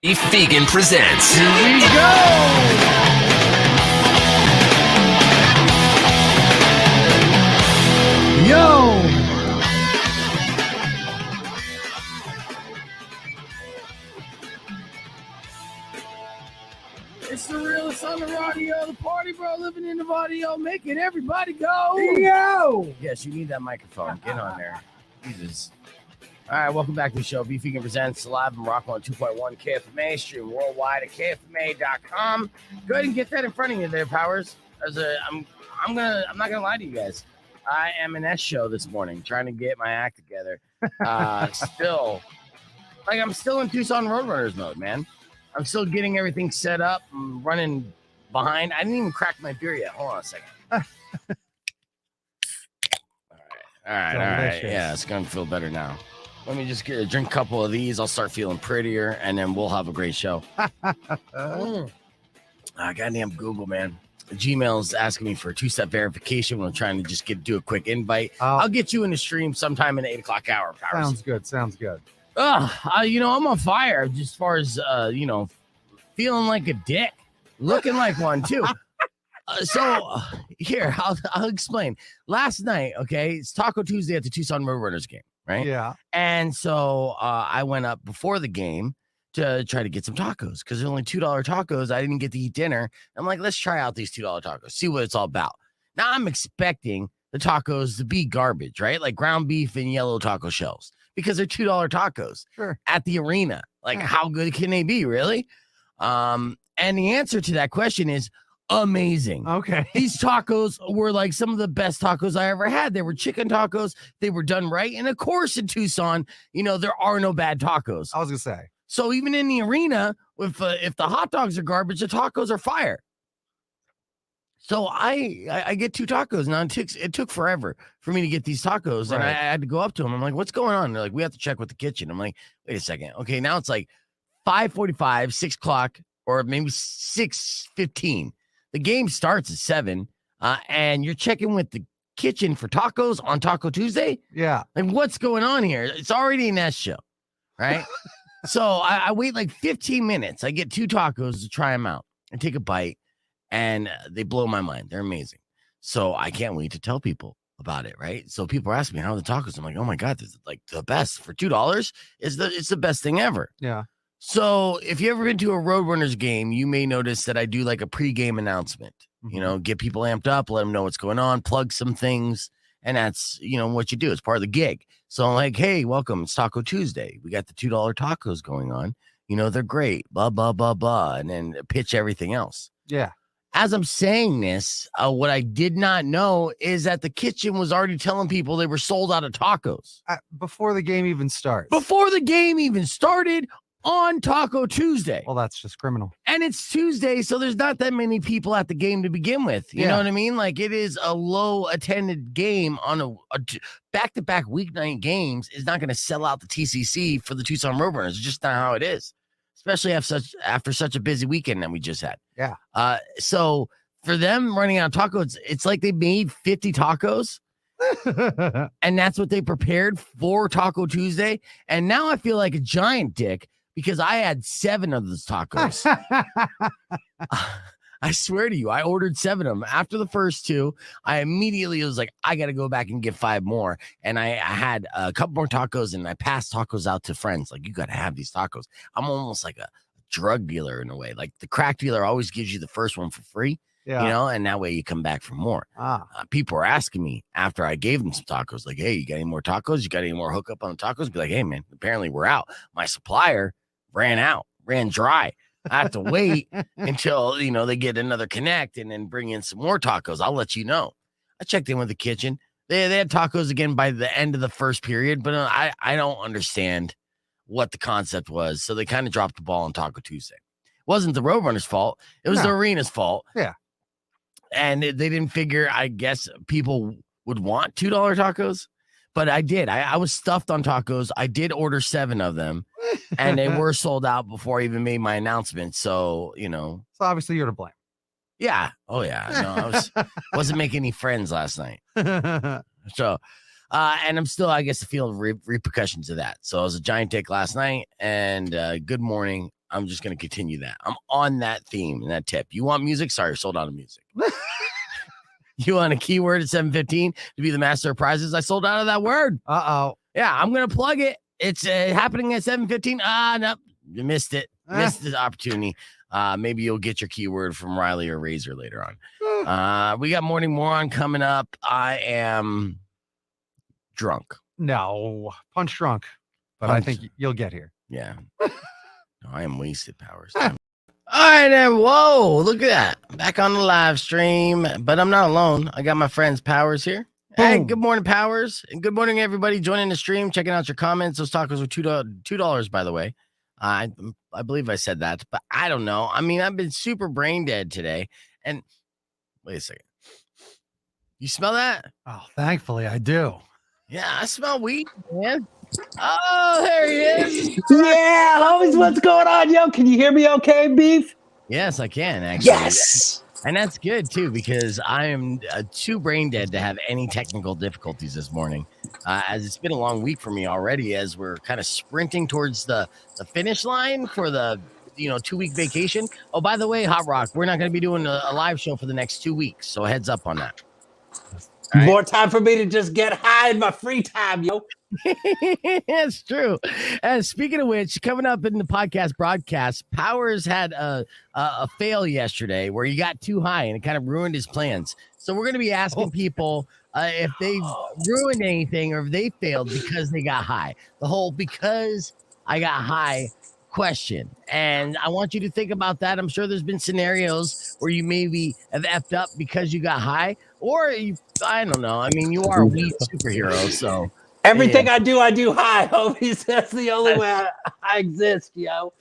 Beef Vegan presents. Here we go! Yo! It's the realest on the radio, the party bro living in the audio, making everybody go. Yo! Yes, you need that microphone. Get on there. Jesus. All right, welcome back to the show. Beef Vegan presents live in Rock on 2.1 KFMA, stream worldwide at KFMA.com. Go ahead and get that in front of you there, Powers. I'm not gonna lie to you guys. I am in that show this morning, trying to get my act together. I'm still in Tucson Roadrunners mode, man. I'm still getting everything set up. I'm running behind. I didn't even crack my beer yet. Hold on a second. All right. Yeah, it's gonna feel better now. Let me just drink a couple of these. I'll start feeling prettier, and then we'll have a great show. Goddamn Google, man. Gmail's asking me for a 2-step verification when I'm trying to just do a quick invite. I'll get you in the stream sometime in the 8 o'clock hour. Powers. Sounds good. I'm on fire as far as, feeling like a dick, looking like one too. Here, I'll explain. Last night, okay, it's Taco Tuesday at the Tucson Roadrunners game, right? Yeah. And so I went up before the game to try to get some tacos because they're only $2 tacos. I didn't get to eat dinner. I'm like, let's try out these $2 tacos, see what it's all about. Now I'm expecting the tacos to be garbage, right? Like ground beef and yellow taco shells because they're $2 tacos at the arena. Like, how good can they be, really? And the answer to that question is amazing. Okay. These tacos were like some of the best tacos I ever had. They were chicken tacos. They were done right. And of course, in Tucson, there are no bad tacos. I was going to say. So even in the arena, if the hot dogs are garbage, the tacos are fire. So I get 2 tacos. Now it took forever for me to get these tacos. And I had to go up to them. I'm like, what's going on? They're like, we have to check with the kitchen. I'm like, wait a second. Okay, now it's like 5:45, 6 o'clock, or maybe 6:15. The game starts at 7, and you're checking with the kitchen for tacos on Taco Tuesday? Yeah. Like, what's going on here? It's already an S show, right? So I wait like 15 minutes. I get 2 tacos to try them out and take a bite, and they blow my mind. They're amazing. So I can't wait to tell people about it, right? So people are asking me, how are the tacos? I'm like, oh my God, this is like the best. For $2, it's the best thing ever. Yeah. So if you ever been to a Roadrunners game, you may notice that I do like a pregame announcement, get people amped up, let them know what's going on, plug some things. And that's, what you do. It's part of the gig. So I'm like, hey, welcome. It's Taco Tuesday. We got the $2 tacos going on. They're great, blah, blah, blah, blah. And then pitch everything else. Yeah. As I'm saying this, what I did not know is that the kitchen was already telling people they were sold out of tacos. Before the game even starts. Before the game even started on Taco Tuesday. Well, that's just criminal. And it's Tuesday, so there's not that many people at the game to begin with. You know what I mean? Like, it is a low-attended game on a back-to-back weeknight games is not going to sell out the TCC for the Tucson Roadrunners. It's just not how it is, especially after such a busy weekend that we just had. Yeah. So for them running out of tacos, it's like they made 50 tacos. And that's what they prepared for Taco Tuesday. And now I feel like a giant dick because I had 7 of those tacos. I swear to you, I ordered 7 of them. After the first 2, I immediately was like, I got to go back and get 5 more. And I had a couple more tacos, and I passed tacos out to friends. Like, you got to have these tacos. I'm almost like a drug dealer in a way. Like, the crack dealer always gives you the first one for free. Yeah. And that way you come back for more. People were asking me after I gave them some tacos, like, hey, you got any more tacos? You got any more hookup on the tacos? Be like, hey, man, apparently we're out. My supplier ran dry. I have to wait until, they get another connect and then bring in some more tacos. I'll let you know. I checked in with the kitchen. They had tacos again by the end of the first period, but I don't understand what the concept was. So they kind of dropped the ball on Taco Tuesday. It wasn't the Roadrunners' fault. It was the arena's fault. Yeah. And they didn't figure, I guess, people would want $2 tacos. But I did. I was stuffed on tacos. I did order 7 of them. And they were sold out before I even made my announcement. So, So obviously you're to blame. Yeah. Oh, yeah. No, wasn't making any friends last night. So, and I'm still, I guess, feeling repercussions of that. So I was a giant dick last night. And good morning. I'm just going to continue that. I'm on that theme and that tip. You want music? Sorry, sold out of music. You want a keyword at 7:15 to be the master of prizes? I sold out of that word. Uh-oh. Yeah, I'm going to plug it. It's happening at 7:15. No, you missed it. Missed the opportunity. Maybe you'll get your keyword from Riley or Razor later on. We got Morning Moron coming up. I am drunk. No, punch drunk. But I think you'll get here. Yeah. No, I am wasted, Powers. All right, then. Whoa, look at that. Back on the live stream, but I'm not alone. I got my friends Powers here. Hey, good morning, Powers. And good morning, everybody joining the stream, checking out your comments. Those tacos were $2, by the way. I believe I said that, but I don't know. I mean, I've been super brain dead today. And wait a second. You smell that? Oh, thankfully I do. Yeah, I smell weed, man. Oh, there he is. Yeah, homies, what's going on, yo? Can you hear me okay, Beef? Yes, I can, actually. Yes. And that's good, too, because I am too brain dead to have any technical difficulties this morning, as it's been a long week for me already, as we're kind of sprinting towards the finish line for the 2-week vacation. Oh, by the way, Hot Rock, we're not going to be doing a live show for the next 2 weeks, so heads up on that. Right. More time for me to just get high in my free time, yo. That's true. And speaking of which, coming up in the podcast broadcast, Powers had a fail yesterday where he got too high and it kind of ruined his plans. So we're going to be asking people if they ruined anything or if they failed because they got high. The whole because I got high question. And I want you to think about that. I'm sure there's been scenarios where you maybe have effed up because you got high, or I don't know. I mean, you are a weed superhero, so everything I do high, homies. That's the only way I exist, yo.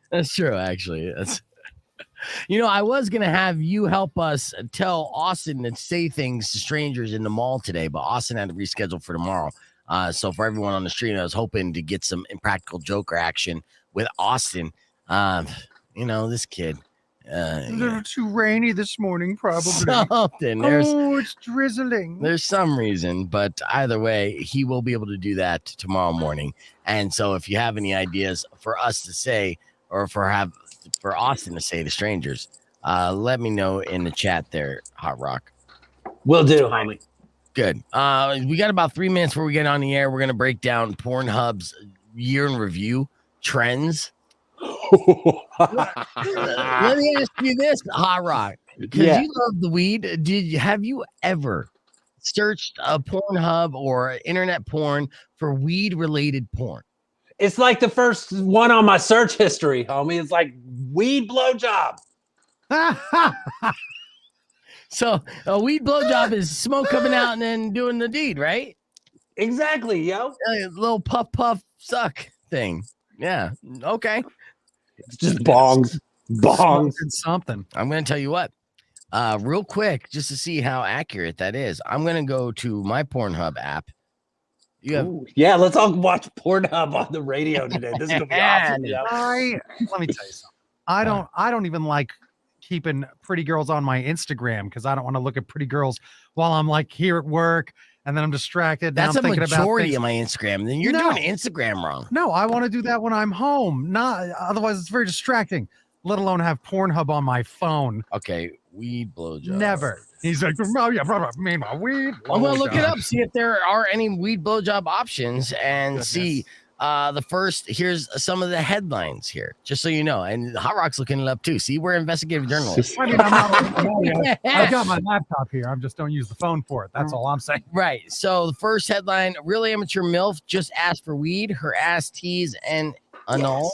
That's true, actually. I was gonna have you help us tell Austin to say things to strangers in the mall today, but Austin had to reschedule for tomorrow. So for everyone on the stream, I was hoping to get some Impractical Joker action with Austin. This kid. A little too rainy this morning, probably. Something. It's drizzling. There's some reason, but either way, he will be able to do that tomorrow morning. And so if you have any ideas for us to say, or for Austin to say to strangers, let me know in the chat there, Hot Rock. Will do, homie. Good. We got about 3 minutes before we get on the air. We're going to break down Pornhub's year in review trends. Let me ask you this, Hot Rock, because you love the weed. Have you ever searched a Pornhub or internet porn for weed related porn? It's like the first one on my search history, homie. It's like weed blowjob. So a weed blowjob is smoke coming out and then doing the deed, right? Exactly, yo. A little puff suck thing. Yeah. Okay. It's just bongs. Something. I'm going to tell you what, real quick, just to see how accurate that is. I'm going to go to my Pornhub app. Yeah, let's all watch Pornhub on the radio today. This is going to be awesome. Yeah. Let me tell you something. I don't even like keeping pretty girls on my Instagram because I don't want to look at pretty girls while I'm like here at work. And then I'm distracted. That's I'm a thinking majority of my Instagram. Then you're doing Instagram wrong. No, I want to do that when I'm home. Otherwise, it's very distracting. Let alone have Pornhub on my phone. Okay, weed blowjob. Never. He's like, oh yeah, meanwhile, weed. I'm gonna look it up, see if there are any weed blowjob options, and see. Here's some of the headlines here, just so you know. And Hot Rock's looking it up too. See, we're investigative journalists. I mean, I've got my laptop here. I just don't use the phone for it. That's all I'm saying. Right. So the first headline: real amateur MILF just asked for weed. Her ass tease and anal.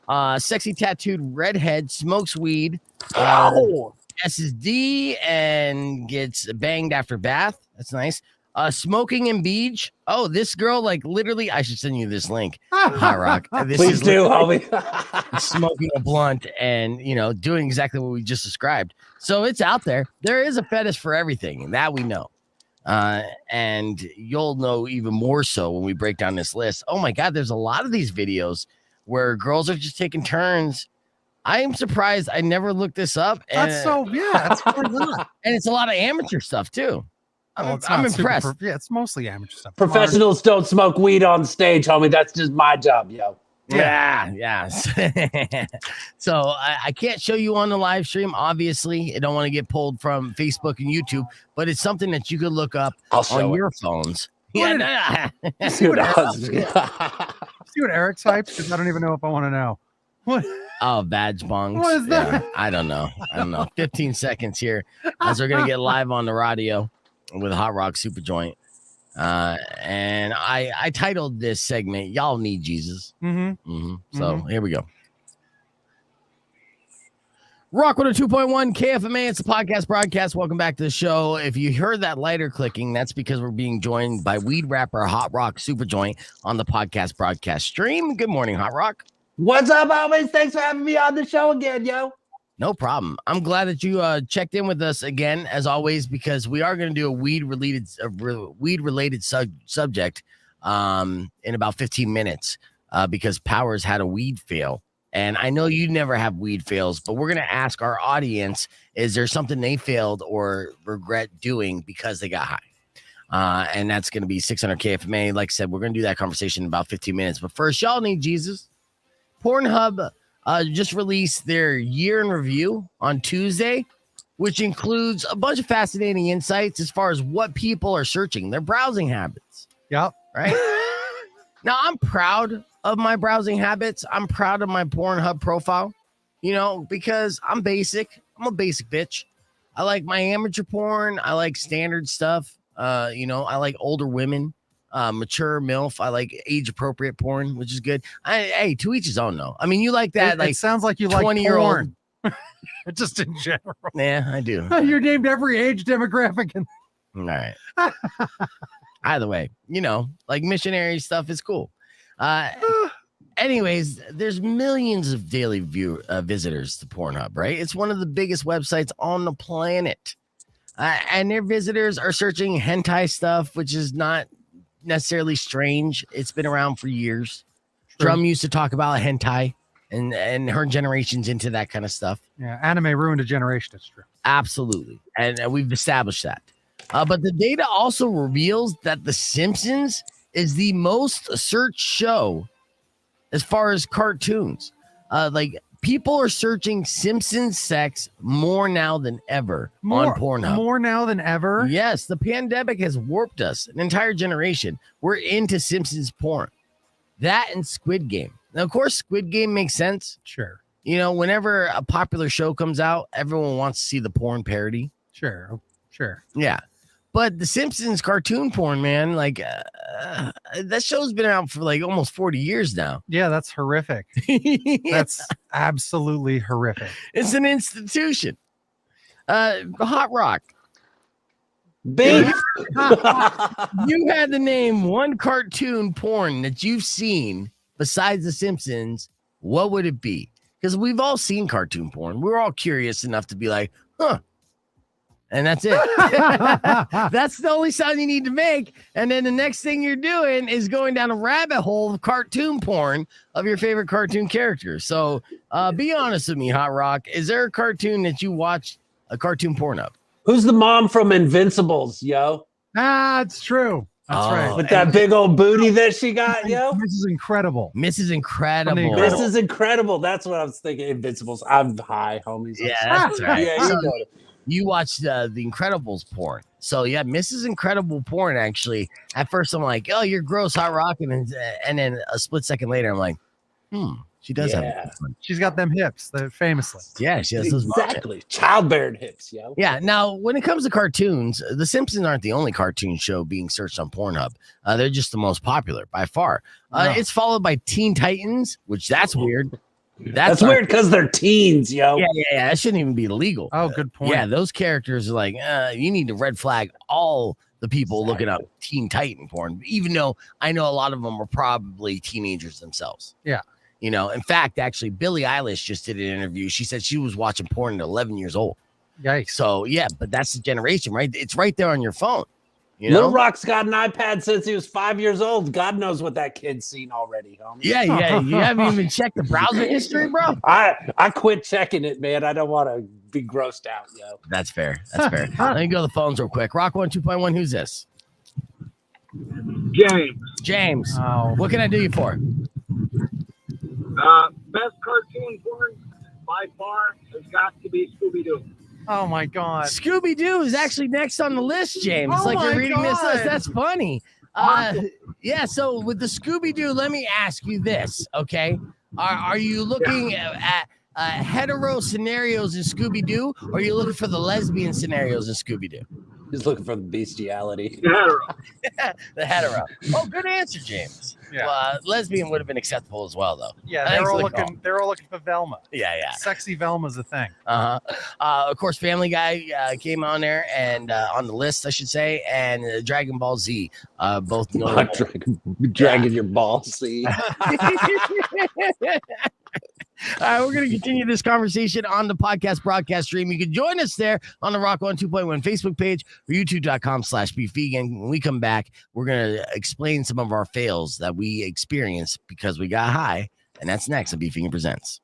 Yes. Sexy tattooed redhead smokes weed. SSD and gets banged after bath. That's nice. Smoking in beach. Oh, this girl, like literally, I should send you this link. Hot Rock. Please do, homie. Smoking a blunt and doing exactly what we just described. So it's out there. There is a fetish for everything, and that we know. And you'll know even more so when we break down this list. Oh my God, there's a lot of these videos where girls are just taking turns. I am surprised I never looked this up. And, that's probably not. And it's a lot of amateur stuff too. I'm impressed. It's mostly amateur stuff. Professionals don't smoke weed on stage, homie. That's just my job, yo. Yeah. So I can't show you on the live stream. Obviously, I don't want to get pulled from Facebook and YouTube, but it's something that you could look up on your phones. Yeah. See what Eric types? Because I don't even know if I want to know. What? Oh, badge bongs. What is that? I don't know. 15 seconds here as we're going to get live on the radio with Hotrock Supajoint. And I titled this segment, Y'all Need Jesus. So here we go. Rock 102.1 KFMA. It's a podcast broadcast. Welcome back to the show. If you heard that lighter clicking, that's because we're being joined by weed rapper Hotrock Supajoint on the podcast broadcast stream. Good morning, Hotrock. What's up, homies? Thanks for having me on the show again, yo. No problem. I'm glad that you checked in with us again, as always, because we are going to do a weed-related subject in about 15 minutes because Powers had a weed fail. And I know you never have weed fails, but we're going to ask our audience, is there something they failed or regret doing because they got high? And that's going to be 600 KFMA. Like I said, we're going to do that conversation in about 15 minutes. But first, y'all need Jesus. Pornhub just released their year in review on Tuesday, which includes a bunch of fascinating insights as far as what people are searching, their browsing habits. Yep. Right? Now, I'm proud of my browsing habits. I'm proud of my Pornhub profile, because I'm basic. I'm a basic bitch. I like my amateur porn. I like standard stuff. I like older women. Mature MILF. I like age-appropriate porn, which is good. Hey, to each his own, though. I mean, you like that. It sounds like you like 20-year-old. Just in general. Yeah, I do. You're named every age demographic. All right. Either way, like missionary stuff is cool. Anyways, there's millions of daily visitors to Pornhub, right? It's one of the biggest websites on the planet. And their visitors are searching hentai stuff, which is not necessarily strange. It's been around for years. Drum used to talk about hentai and her generation's into that kind of stuff. Yeah, anime ruined a generation. It's true. Absolutely. And we've established that. But the data also reveals that The Simpsons is the most searched show as far as cartoons. People are searching Simpsons sex more now than ever on Pornhub. More now than ever? Yes, the pandemic has warped us, an entire generation. We're into Simpsons porn. That and Squid Game. Now, of course, Squid Game makes sense. Sure. Whenever a popular show comes out, everyone wants to see the porn parody. Sure. Yeah. But the Simpsons cartoon porn, man, that show's been out for almost 40 years now. Yeah, that's horrific. That's absolutely horrific. It's an institution. Hotrock. Beef. You had to name one cartoon porn that you've seen besides the Simpsons. What would it be? Because we've all seen cartoon porn. We're all curious enough to be like, huh. And that's it. That's the only sound you need to make. And then the next thing you're doing is going down a rabbit hole of cartoon porn of your favorite cartoon characters. So be honest with me, Hotrock. Is there a cartoon that you watched a cartoon porn of? Who's the mom from Invincibles, yo? It's true. That's right. With that big old booty that she got, yo? Mrs. Incredible. Mrs. Incredible. Mrs. Incredible. That's what I was thinking. Invincibles. I'm high, homies. Yeah, that's right. Yeah, you know it. You watched the Incredibles porn. So, yeah, Mrs. Incredible porn, actually. At first, I'm like, oh, you're gross, Hotrock. And then a split second later, I'm like, she does have. She's got them hips, famously. Yeah, she has those. Exactly. Childbearing hips, yo. Yeah. Now, when it comes to cartoons, The Simpsons aren't the only cartoon show being searched on Pornhub. They're just the most popular by far. It's followed by Teen Titans, which that's weird. That's weird because they're teens, yo. Yeah. That shouldn't even be illegal. Oh, good point. Yeah, those characters are like, you need to red flag all the people looking up Teen Titan porn, even though I know a lot of them are probably teenagers themselves. Yeah. In fact, actually, Billie Eilish just did an interview. She said she was watching porn at 11 years old. Yikes. So, yeah, but that's the generation, right? It's right there on your phone. Lil Rock's got an iPad since he was 5 years old. God knows what that kid's seen already, homie. Yeah. You haven't even checked the browser history, bro? I quit checking it, man. I don't want to be grossed out, yo. That's fair. Let me go to the phones real quick. Rock 102.1, who's this? James. Oh. What can I do you for? Best cartoon porn by far has got to be Scooby-Doo. Oh my God. Scooby-Doo is actually next on the list, James. Oh Like you're my reading this God. list. That's funny. Yeah, so with the Scooby-Doo, let me ask you this, okay? Are you looking at hetero scenarios in Scooby-Doo, or are you looking for the lesbian scenarios in Scooby-Doo? He's looking for the bestiality. The hetero. Oh, good answer, James. Yeah. Lesbian would have been acceptable as well, though. Yeah, Thanks they're all for the looking. They're all looking for Velma. Yeah. Sexy Velma's a thing. Of course, Family Guy came on there and on the list, I should say, and Dragon Ball Z, both notable. Dragging your ball, see. All right, we're going to continue this conversation on the podcast broadcast stream. You can join us there on the Rock 102.1 Facebook page or youtube.com/beefvegan. When we come back, we're going to explain some of our fails that we experienced because we got high, and that's next on Beef Vegan Presents.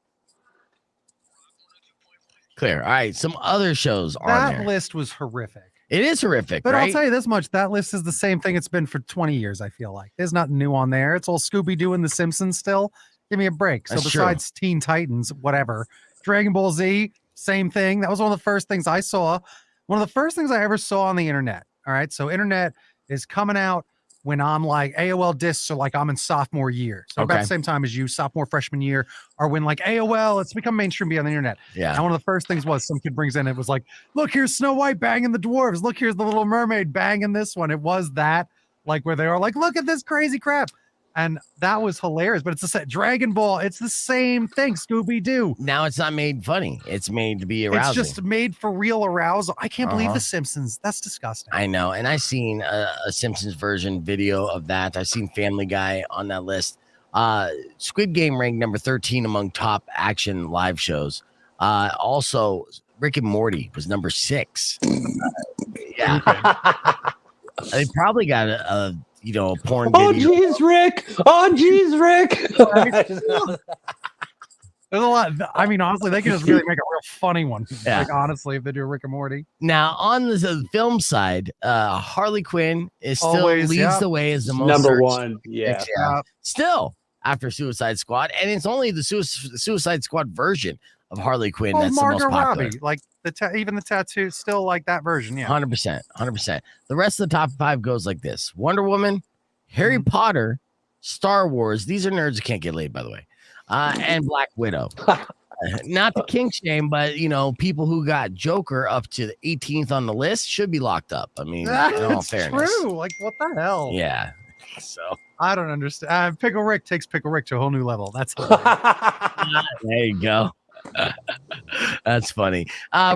Clear. All right, some other shows on there. That list was horrific. It is horrific, But right? I'll tell you this much. That list is the same thing it's been for 20 years, I feel like. There's nothing new on there. It's all Scooby-Doo and The Simpsons still. Give me a break. So That's besides Teen Titans, whatever. Dragon Ball Z, same thing. That was one of the first things I saw. One of the first things I ever saw on the internet. All right. So internet is coming out when I'm like AOL discs are like I'm in sophomore year. So about the same time as you, sophomore, freshman year, or when like AOL, it's become mainstream beyond the internet. Yeah. And one of the first things was some kid brings in, it was like, look, here's Snow White banging the dwarves. Look, here's the Little Mermaid banging this one. It was that, like where they are like, look at this crazy crap. And that was hilarious, but it's the same Dragon Ball. It's the same thing, Scooby-Doo. Now it's not made funny. It's made to be arousing. It's just made for real arousal. I can't believe The Simpsons. That's disgusting. I know. And I've seen a Simpsons version video of that. I've seen Family Guy on that list. Squid Game ranked number 13 among top action live shows. Also, Rick and Morty was number 6. Yeah. They probably got a porn video. Oh, geez, Rick. There's a lot. I mean, honestly, they can just really make a real funny one. Yeah. Like, honestly, if they do Rick and Morty. Now, on the film side, Harley Quinn is still Always, leads the way as the most number searched. one. Yeah. Still after Suicide Squad, and it's only the Suicide Squad version of Harley Quinn Oh, that's the most Margot popular. Robbie, like even the tattoo, still like that version. Yeah. 100%. The rest of the top 5 goes like this: Wonder Woman, Harry Potter, Star Wars. These are nerds who can't get laid, by the way. And Black Widow. Not the kink shame, but people who got Joker up to the 18th on the list should be locked up. I mean, in all That's fairness. true. Like, what the hell? Yeah. So I don't understand. Pickle Rick takes Pickle Rick to a whole new level. That's there you go. That's funny.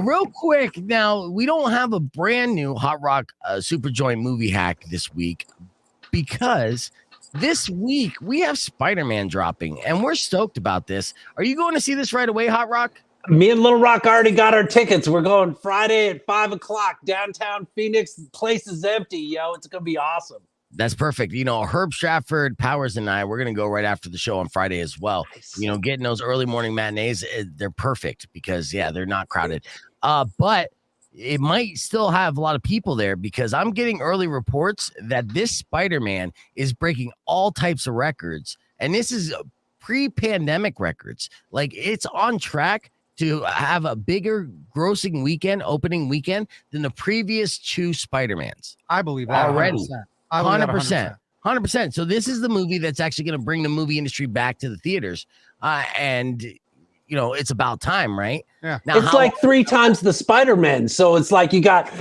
Real quick, now we don't have a brand new Hotrock Supajoint movie hack this week because this week we have Spider-Man dropping, and we're stoked about this. Are you going to see this right away, Hotrock? Me and Little Rock already got our tickets. We're going Friday at 5:00 downtown Phoenix. The place is empty, yo. It's gonna be awesome. That's perfect. Herb Stratford, Powers, and I, we're going to go right after the show on Friday as well. Nice. Getting those early morning matinees, they're perfect because, they're not crowded. But it might still have a lot of people there because I'm getting early reports that this Spider-Man is breaking all types of records. And this is pre-pandemic records. Like, it's on track to have a bigger grossing opening weekend than the previous 2 Spider-Mans. I believe that already. 100%. 100%. So this is the movie that's actually going to bring the movie industry back to the theaters. And it's about time, right? Yeah. Now, It's like 3 times the Spider-Man. So it's like you got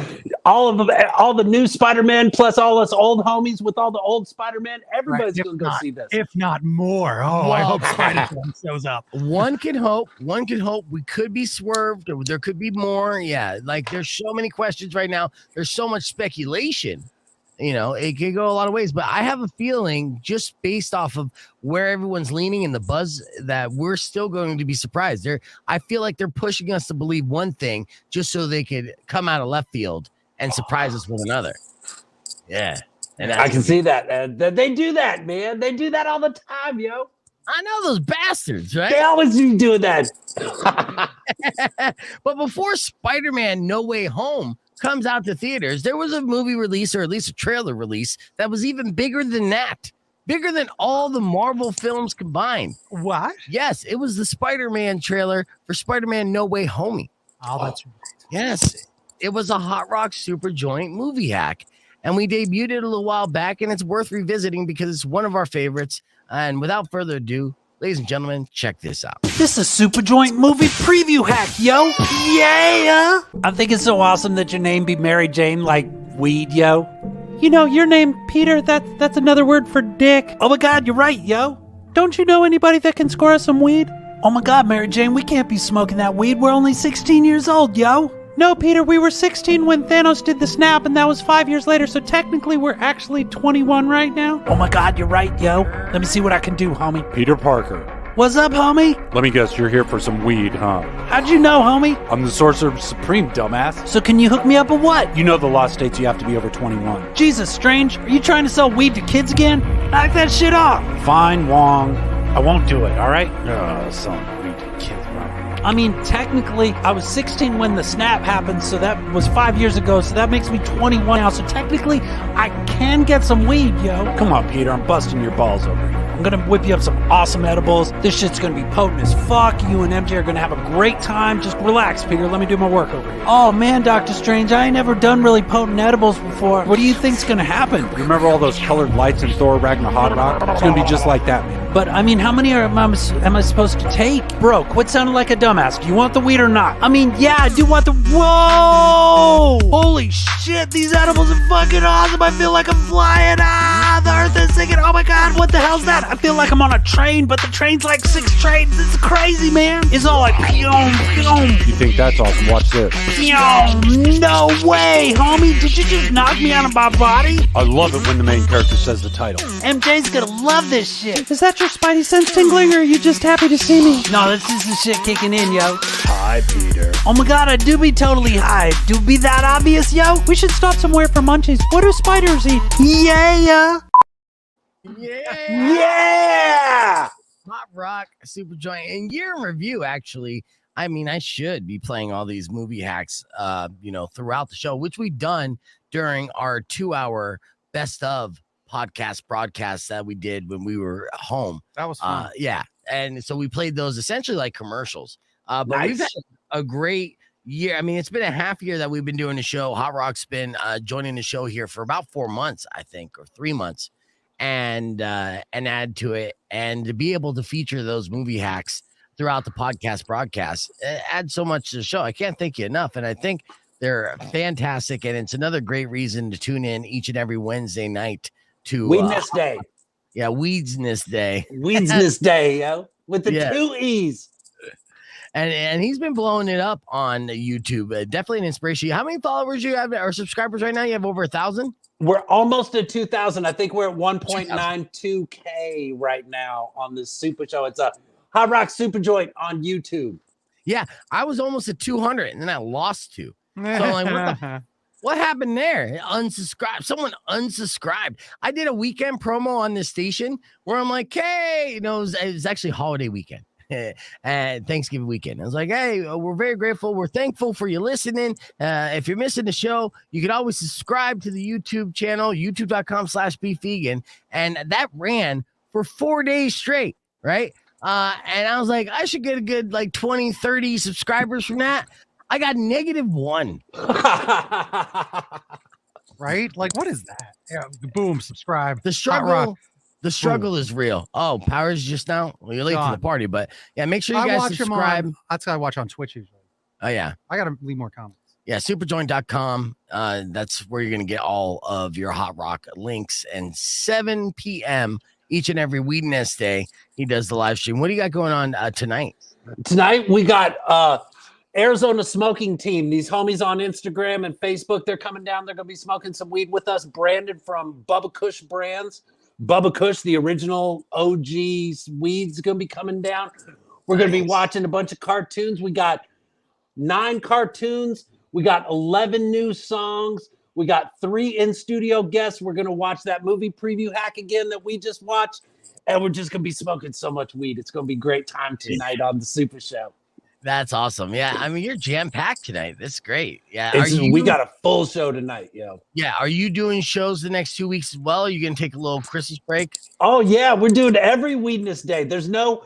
all the new Spider-Man plus all us old homies with all the old Spider-Man. Everybody's going to go see this. If not more. Oh, I hope Spider-Man shows up. One can hope we could be swerved or there could be more. Yeah. Like there's so many questions right now. There's so much speculation. It could go a lot of ways, but I have a feeling just based off of where everyone's leaning and the buzz that we're still going to be surprised. I feel like they're pushing us to believe one thing just so they could come out of left field and surprise us with another. Yeah. And I can see that. They do that, man. They do that all the time, yo. I know those bastards, right? They always be doing that. But before Spider-Man No Way Home comes out to theaters, there was a movie release or at least a trailer release that was even bigger than that. bigger than all the Marvel films combined. What? Yes, it was the Spider-Man trailer for Spider-Man No Way Home. Oh, that's right. Yes, it was a Hotrock Supajoint movie hack. And we debuted it a little while back, and it's worth revisiting because it's one of our favorites. And without further ado, ladies and gentlemen, check this out. This is Supajoint movie preview hack, yo. Yeah. I think it's so awesome that your name be Mary Jane like weed, yo. You know, your name, Peter, that's another word for dick. Oh my God, you're right, yo. Don't you know anybody that can score us some weed? Oh my God, Mary Jane, we can't be smoking that weed. We're only 16 years old, yo. No, Peter, we were 16 when Thanos did the snap, and that was 5 years later, so technically we're actually 21 right now. Oh my God, you're right, yo. Let me see what I can do, homie. Peter Parker. What's up, homie? Let me guess, you're here for some weed, huh? How'd you know, homie? I'm the Sorcerer Supreme, dumbass. So can you hook me up with what? You know the law states you have to be over 21. Jesus, Strange, are you trying to sell weed to kids again? Knock that shit off. Fine, Wong. I won't do it, all right? Selling weed to kids, bro. I mean, technically, I was 16 when the snap happened, so that was 5 years ago, so that makes me 21 now. So technically, I can get some weed, yo. Come on, Peter, I'm busting your balls over here. I'm gonna whip you up some awesome edibles. This shit's gonna be potent as fuck. You and MJ are gonna have a great time. Just relax, Peter. Let me do my work over here. Oh man, Dr. Strange, I ain't never done really potent edibles before. What do you think's gonna happen? You remember all those colored lights in Thor Ragnarok? It's gonna be just like that, man. But I mean, how many am I supposed to take? Bro, quit sounding like a dumbass. Do you want the weed or not? I mean, yeah, I do want the. Whoa! Holy shit, these edibles are fucking awesome. I feel like I'm flying. The earth is sinking. Oh my God, what the hell's that? I feel like I'm on a train, but the train's like 6 trains. This is crazy, man. It's all like pew, pew. You think that's awesome? Watch this. Pew. No way, homie. Did you just knock me out of my body? I love it when the main character says the title. MJ's gonna love this shit. Is that your spidey sense tingling, or are you just happy to see me? No, this is the shit kicking in, yo. Hi, Peter. Oh my God, I do be totally high. Do be that obvious, yo? We should stop somewhere for munchies. What do spiders eat? Yeah. Yeah! Hotrock Supajoint. In year in review, actually, I mean, I should be playing all these movie hacks, throughout the show, which we've done during our 2-hour best of podcast broadcasts that we did when we were home. That was fun. Yeah. And so we played those essentially like commercials. But we've had a great year. I mean, it's been a half year that we've been doing the show. Hotrock's been joining the show here for about 4 months, I think, or 3 months. And add to it, and to be able to feature those movie hacks throughout the podcast broadcast adds so much to the show. I can't thank you enough, and I think they're fantastic, and it's another great reason to tune in each and every Wednesday night to Weedness Day. Yeah, Weedsness Day. Weedsness Day, yo, with the 2 E's. And he's been blowing it up on YouTube. Definitely an inspiration. How many followers you have or subscribers right now? You have over 1,000. We're almost at 2,000. I think we're at 1.92K right now on this Super Show. It's a Hotrock Supajoint on YouTube. Yeah, I was almost at 200, and then I lost 2. So I'm like, what happened there? Unsubscribed. Someone unsubscribed. I did a weekend promo on this station where I'm like, hey, it was actually holiday weekend. And Thanksgiving weekend. I was like, hey, we're very grateful. We're thankful for you listening. If you're missing the show, you can always subscribe to the YouTube channel, youtube.com/beefvegan. And that ran for 4 days straight, right? And I was like, I should get a good 20, 30 subscribers from that. I got -1. Right? Like, what is that? Yeah, boom, subscribe. The struggle is real. Oh, Power's just now. Well, you're late to the party, but yeah, make sure you guys subscribe. That's what I watch on Twitch usually. Oh yeah, I gotta leave more comments. Yeah, supajoint.com. That's where you're gonna get all of your Hotrock links. And 7 p.m. each and every Weedness Day, he does the live stream. What do you got going on tonight? Tonight we got Arizona Smoking Team. These homies on Instagram and Facebook, they're coming down. They're gonna be smoking some weed with us, branded from Bubba Kush Brands. Bubba Kush, the original OG weed's going to be coming down. We're going to be watching a bunch of cartoons. We got 9 cartoons. We got 11 new songs. We got 3 in-studio guests. We're going to watch that movie preview hack again that we just watched. And we're just going to be smoking so much weed. It's going to be a great time tonight on the Super Show. That's awesome. Yeah, I mean, you're jam packed tonight. That's great. Yeah, We got a full show tonight, yo. Yeah, are you doing shows the next 2 weeks as well? Are you gonna take a little Christmas break? Oh yeah, we're doing every Weedness Day. There's no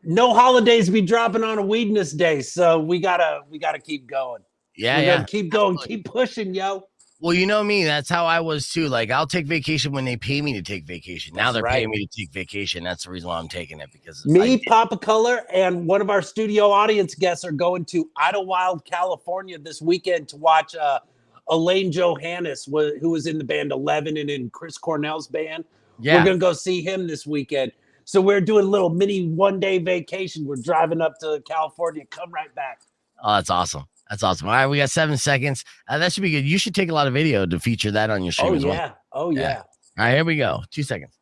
holidays be dropping on a Weedness Day, so we gotta keep going. Yeah, We're yeah. gonna keep going, keep pushing, yo. Well, you know me. That's how I was too. Like, I'll take vacation when they pay me to take vacation. Now they're paying me to take vacation. That's the reason why I'm taking it, because me, Papa Color, and one of our studio audience guests are going to Idlewild, California this weekend to watch Elaine Johannes, who was in the band 11 and in Chris Cornell's band. Yeah. We're gonna go see him this weekend. So we're doing a little mini 1-day vacation. We're driving up to California, come right back. Oh, that's awesome. That's awesome. All right, we got 7 seconds. That should be good. You should take a lot of video to feature that on your stream as well. Oh, yeah. All right, here we go. 2 seconds.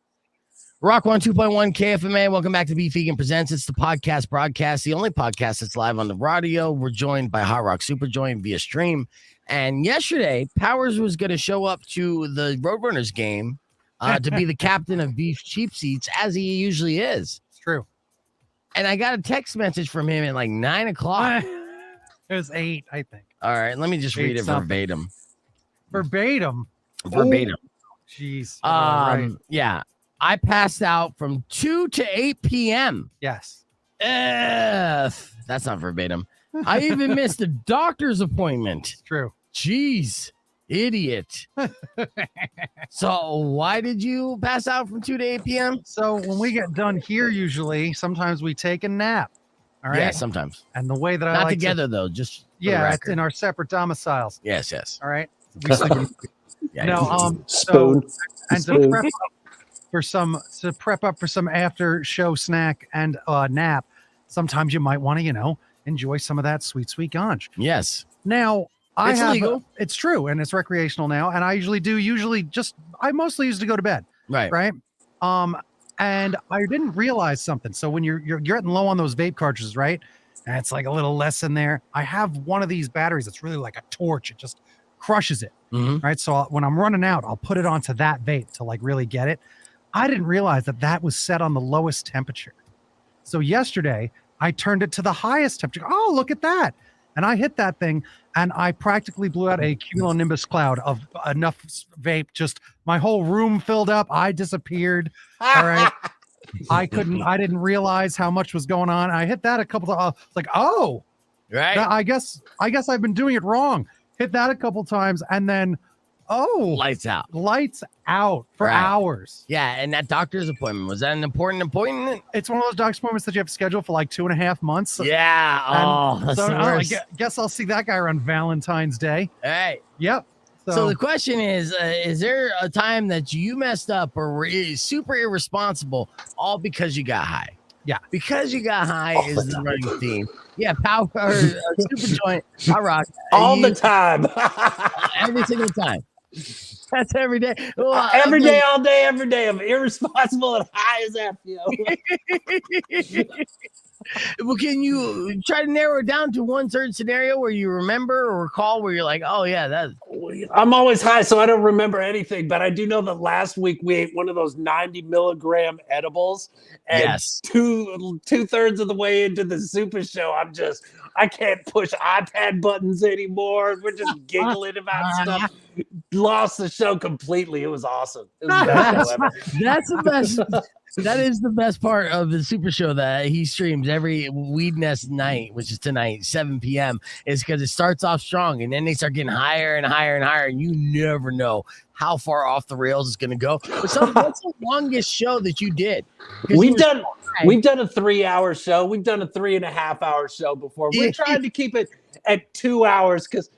Rock 102.1 KFMA. Welcome back to Beef Vegan Presents. It's the podcast broadcast, the only podcast that's live on the radio. We're joined by Hotrock Supajoint via stream. And yesterday, Powers was going to show up to the Roadrunners game to be the captain of Beef Cheap Seats, as he usually is. It's true. And I got a text message from him at like 9 o'clock. It was 8, I think. All right, let me just read it verbatim. Verbatim. Jeez. Right. Yeah. I passed out from 2 to 8 p.m. Yes. That's not verbatim. I even missed a doctor's appointment. It's true. Jeez, idiot. So why did you pass out from 2 to 8 p.m.? So when we get done here, usually, sometimes we take a nap. All right. Yeah, sometimes. And the way that Not together, though. Just it's in our separate domiciles. Yes. All right. Yeah, spoon. And to prep up for some after show snack and nap, sometimes you might want to, enjoy some of that sweet ganj. Yes. Now, It's legal. It's true, and it's recreational now. And I I mostly used to go to bed. Right. And I didn't realize something. So when you're getting low on those vape cartridges, right? And it's like a little less in there. I have one of these batteries that's really like a torch. It just crushes it. Mm-hmm. Right. So when I'm running out, I'll put it onto that vape to like really get it. I didn't realize that was set on the lowest temperature. So yesterday I turned it to the highest temperature. Oh, look at that. And I hit that thing and I practically blew out a cumulonimbus cloud of enough vape. Just my whole room filled up. I disappeared. All right. I didn't realize how much was going on. I hit that a couple of like, oh, right. I guess I've been doing it wrong. Hit that a couple times and then, lights out for hours. Yeah. And that doctor's appointment, was that an important appointment? It's one of those doctor's appointments that you have to schedule for like 2.5 months. Yeah. Oh, that's the worst. I guess I'll see that guy around Valentine's Day. All right. Yep. So the question is there a time that you messed up or were super irresponsible all because you got high? Yeah. Because you got high is the running theme. Yeah, Power, Super Joint, I rock. All the time. Every single time. That's every day. Well, every day, all day, every day. I'm irresponsible and high as F, yo. Well, can you try to narrow it down to one certain scenario where you remember or recall where you're like, oh, yeah, that's... I'm always high, so I don't remember anything. But I do know that last week we ate one of those 90 milligram edibles. And yes. Two-thirds of the way into the Super Show, I can't push iPad buttons anymore. We're just giggling about stuff. Lost the show completely. It was awesome. It was the best show ever. That's the best. That is the best part of the Super Show that he streams every Weed Nest night, which is tonight, 7 p.m., is because it starts off strong and then they start getting higher and higher and higher, and you never know how far off the rails it's going to go. But what's the longest show that you did? We've done a 3-hour show. We've done a 3.5-hour show before. We're trying to keep it at 2 hours because,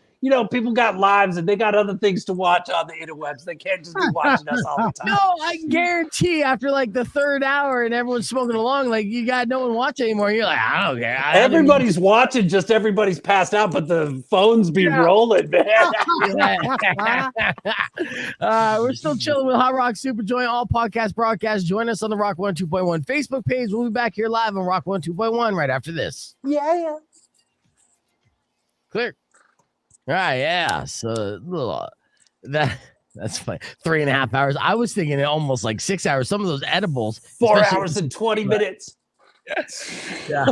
people got lives and they got other things to watch on the interwebs. They can't just be watching us all the time. No, I guarantee after like the 3rd hour and everyone's smoking along, like you got no one watching anymore. You're like, I don't care. Everybody's watching, just everybody's passed out, but the phones be rolling, man. We're still chilling with Hotrock Supajoint, all podcast broadcasts. Join us on the Rock 102.1 Facebook page. We'll be back here live on Rock 102.1 right after this. Yeah. Clear. All right, yeah. So that's fine. 3.5 hours. I was thinking almost like 6 hours. Some of those edibles. 4 hours and 20 minutes. Yeah.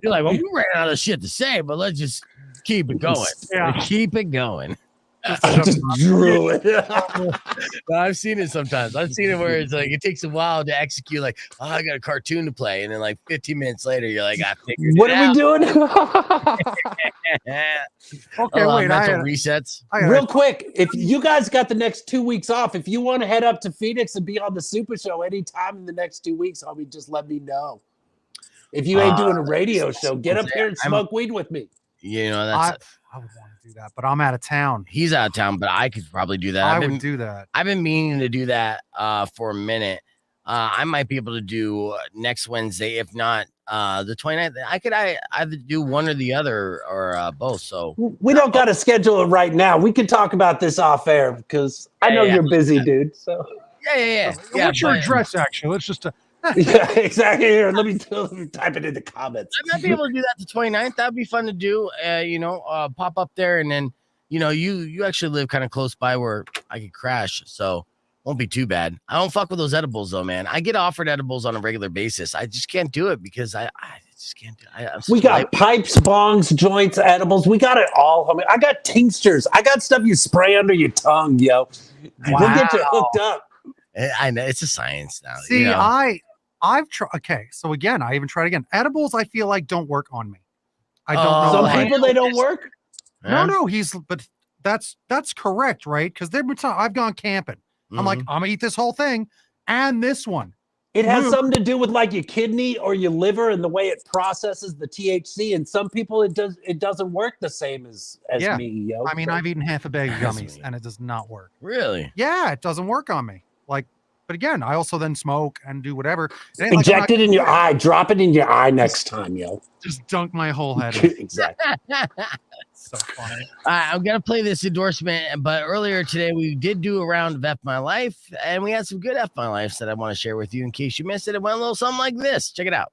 You're like, well, we ran out of shit to say, but let's just keep it going. Yeah. Keep it going. I just drew it. But I've seen it sometimes. I've seen it where it's like it takes a while to execute. Like, oh, I got a cartoon to play, and then like 15 minutes later, you're like, I figured What it are we out. doing? Okay, wait. Mental resets. Real quick, if you guys got the next 2 weeks off, if you want to head up to Phoenix and be on the Super Show anytime in the next 2 weeks, homie, just let me know. If you ain't doing a radio show, get up here and smoke weed with me. You know, I that's would want to do that, but I'm out of town. he's out of town, but I could probably do that. I would do that. I've been meaning to do that for a minute. I might be able to do next Wednesday, if not the 29th. I could either do one or the other or both. So We don't got to schedule it right now. We can talk about this off air because I know you're busy, dude. So yeah. What's your but address, actually? Let's just. yeah, exactly. Here, let me type it in the comments. I might be able to do that the 29th. That'd be fun to do. Pop up there, and then you actually live kind of close by where I could crash, so won't be too bad. I don't fuck with those edibles though, man. I get offered edibles on a regular basis. I just can't do it because I just can't do it. We got pipes, bongs, joints, edibles. We got it all, homie. I got tinctures. I got stuff you spray under your tongue, yo. We'll get you hooked up. I know it's a science now. See, I've tried. Okay, so again, I even tried again. Edibles, I feel like don't work on me. I don't know. Some why. people they don't work. No, but that's correct, right? Because there've been times I've gone camping. I'm like, I'm gonna eat this whole thing and this one. It has something to do with like your kidney or your liver and the way it processes the THC. And some people it doesn't work the same as me, yo. I mean, I've eaten half a bag of gummies and it does not work. Really? Yeah, it doesn't work on me. Like, but again, I also then smoke and do whatever. Inject it in your eye. Drop it in your eye next time, yo. Just dunk my whole head in. Exactly. So funny. I'm gonna play this endorsement, but earlier today we did do a round of F My Life, and we had some good F My Lives that I want to share with you in case you missed it. It went a little something like this. Check it out.